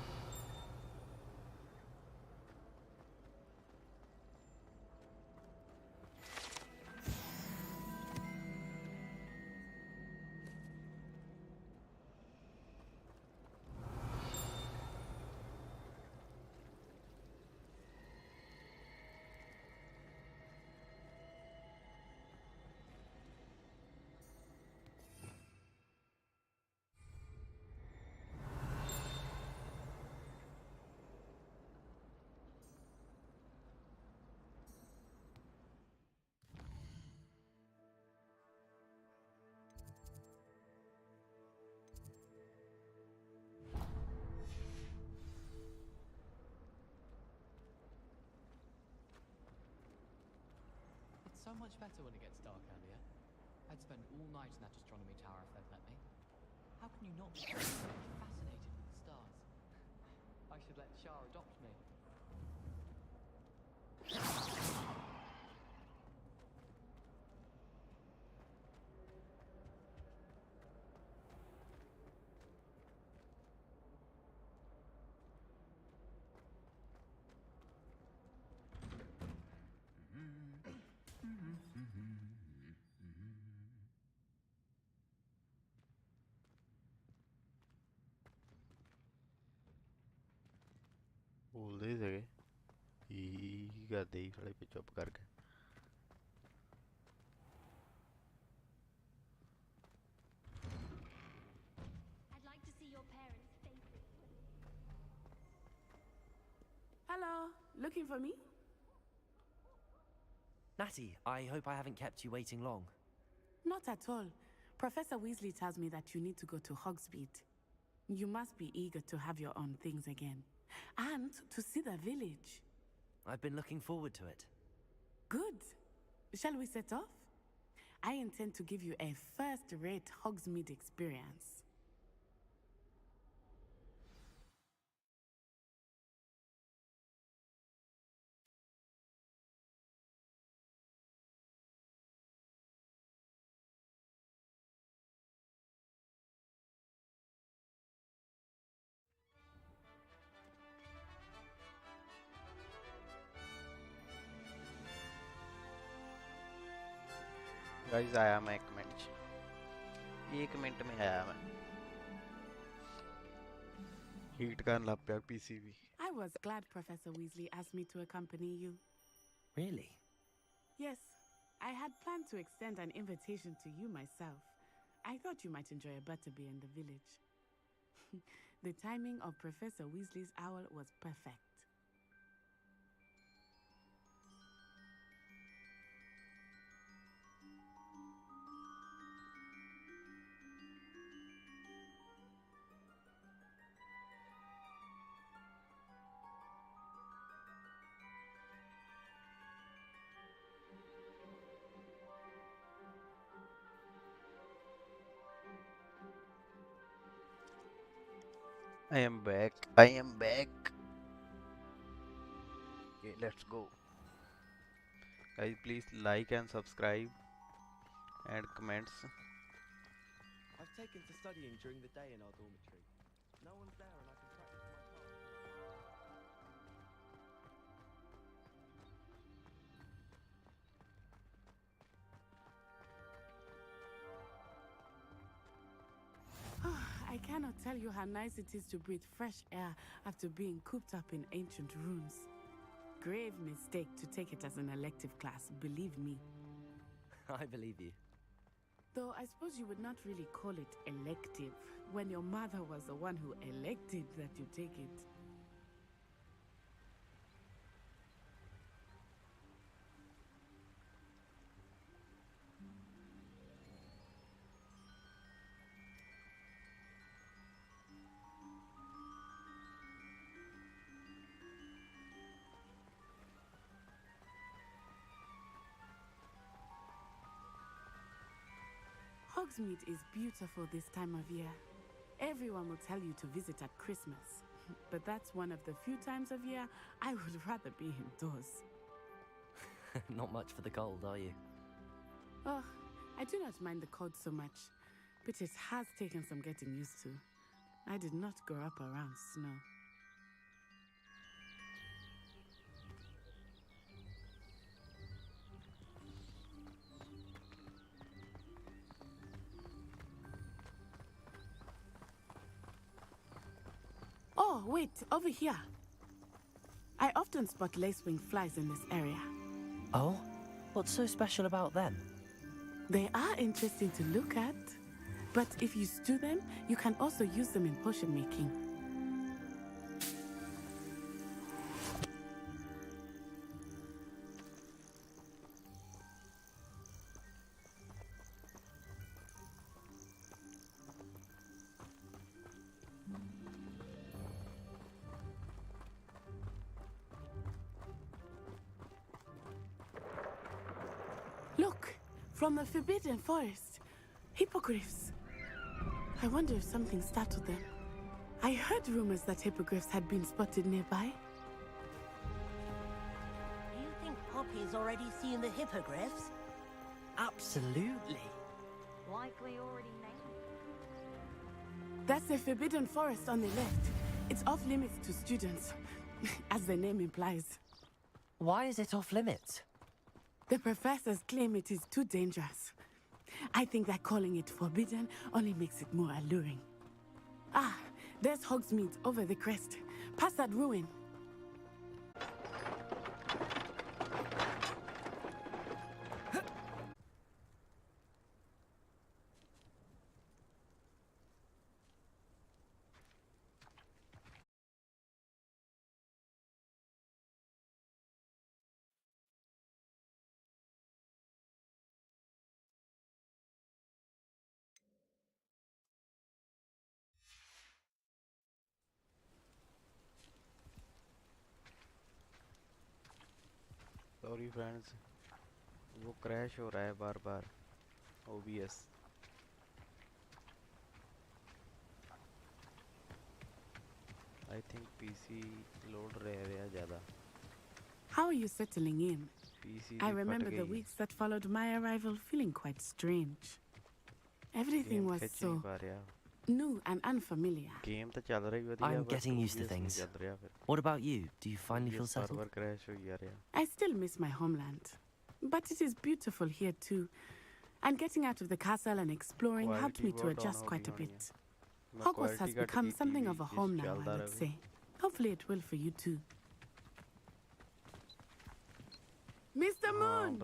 so much better when it gets dark earlier. I'd spend all night in that astronomy tower if they'd let me. How can you not be fascinated with the stars? I should let Shah adopt me. ਬੋਲਦੇ ਸੀਗੇ ਕੀ ਕਰਦੇ ਸੀ ਸਾਲੇ ਪੇ ਚੁੱਪ ਕਰਕੇ I'd like to see your parents' faces. Hello, looking for me? Natty, I hope I haven't kept you waiting long. Not at all. Professor Weasley tells me that you need to go to Hogsmeade. You must be eager to have your own things again. And to see the village. I've been looking forward to it. Good. Shall we set off? I intend to give you a first-rate Hogsmeade experience. Guys आया मैं 1 minute 1 minute में आया मैं heat करने लग पिया PC भी I was glad Professor Weasley asked me to accompany you. Really? Yes, I had planned to extend an invitation to you myself. I thought you might enjoy a butterbeer in the village. The timing of Professor Weasley's owl was perfect. I am back. I am back. Okay, let's go. Guys, please like and subscribe and comments. I've taken to studying during the day in our dormitory. No one's there and I can practice my part. I cannot tell you how nice it is to breathe fresh air after being cooped up in ancient rooms. Grave mistake to take it as an elective class, believe me. I believe you. Though I suppose you would not really call it elective when your mother was the one who elected that you take it. Hogsmeade is beautiful this time of year. Everyone will tell you to visit at Christmas, but that's one of the few times of year I would rather be indoors. Not much for the cold, are you? Oh, I do not mind the cold so much, but it has taken some getting used to. I did not grow up around snow. Oh, wait, over here. I often spot lacewing flies in this area. Oh? What's so special about them? They are interesting to look at, but if you stew them, you can also use them in potion making. from the Forbidden Forest. Hippogriffs. I wonder if something startled them. I heard rumors that hippogriffs had been spotted nearby. Do you think Poppy's already seen the hippogriffs? Absolutely. Likely already named. That's the Forbidden Forest on the left. It's off limits to students, as the name implies. Why is it off limits? The professors claim it is too dangerous. I think that calling it forbidden only makes it more alluring. Ah, there's Hogsmeade over the crest. Past that ruin. Sorry friends, वो crash हो रहा है बार बार OBS। I think PC load रहा ज़्यादा। How are you settling in? PC I भी remember फट the गई। weeks that followed my arrival feeling quite strange. Everything Game was खिंच so नहीं पा रहा। new and unfamiliar. गेम तो चल रही है, I'm getting used to things. What about you? Do you finally feel settled? Server crash हो गया यार। I still miss my homeland, but it is beautiful here too. And getting out of the castle and exploring helped me to adjust quite a bit. Hogwarts has become something of a home now, I would say. Hopefully it will for you too. Mr. Moon!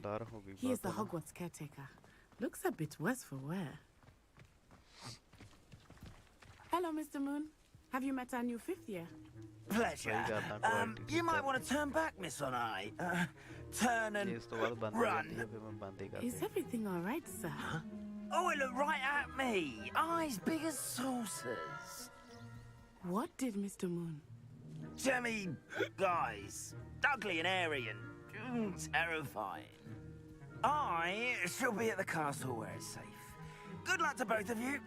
He is the Hogwarts caretaker. Looks a bit worse for wear. Hello, Mr. Moon. Have you met our new 5th year? Pleasure. You might want to turn back, Miss Onai. Turn and run. Is everything all right, sir? Oh, it looked right at me. Eyes big as saucers. What did Mr. Moon? Jemmy guys. Ugly and airy and terrifying. I shall be at the castle where it's safe. Good luck to both of you.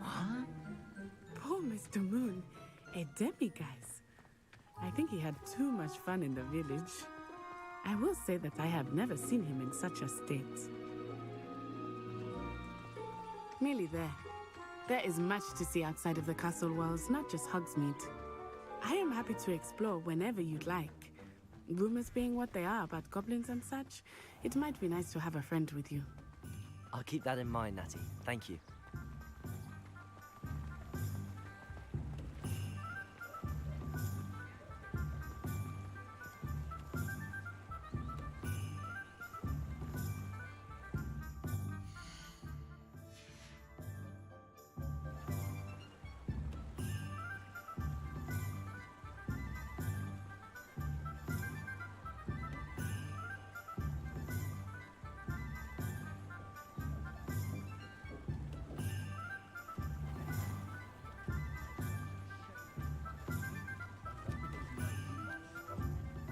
What? Poor Mr. Moon. A demiguise. I think he had too much fun in the village. I will say that I have never seen him in such a state. Nearly there. There is much to see outside of the castle walls, not just Hogsmeade. I am happy to explore whenever you'd like. Rumors being what they are about goblins and such, it might be nice to have a friend with you. I'll keep that in mind, Natty. Thank you.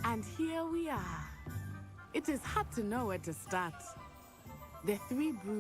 And here we are. It is hard to know where to start. The 3 brooms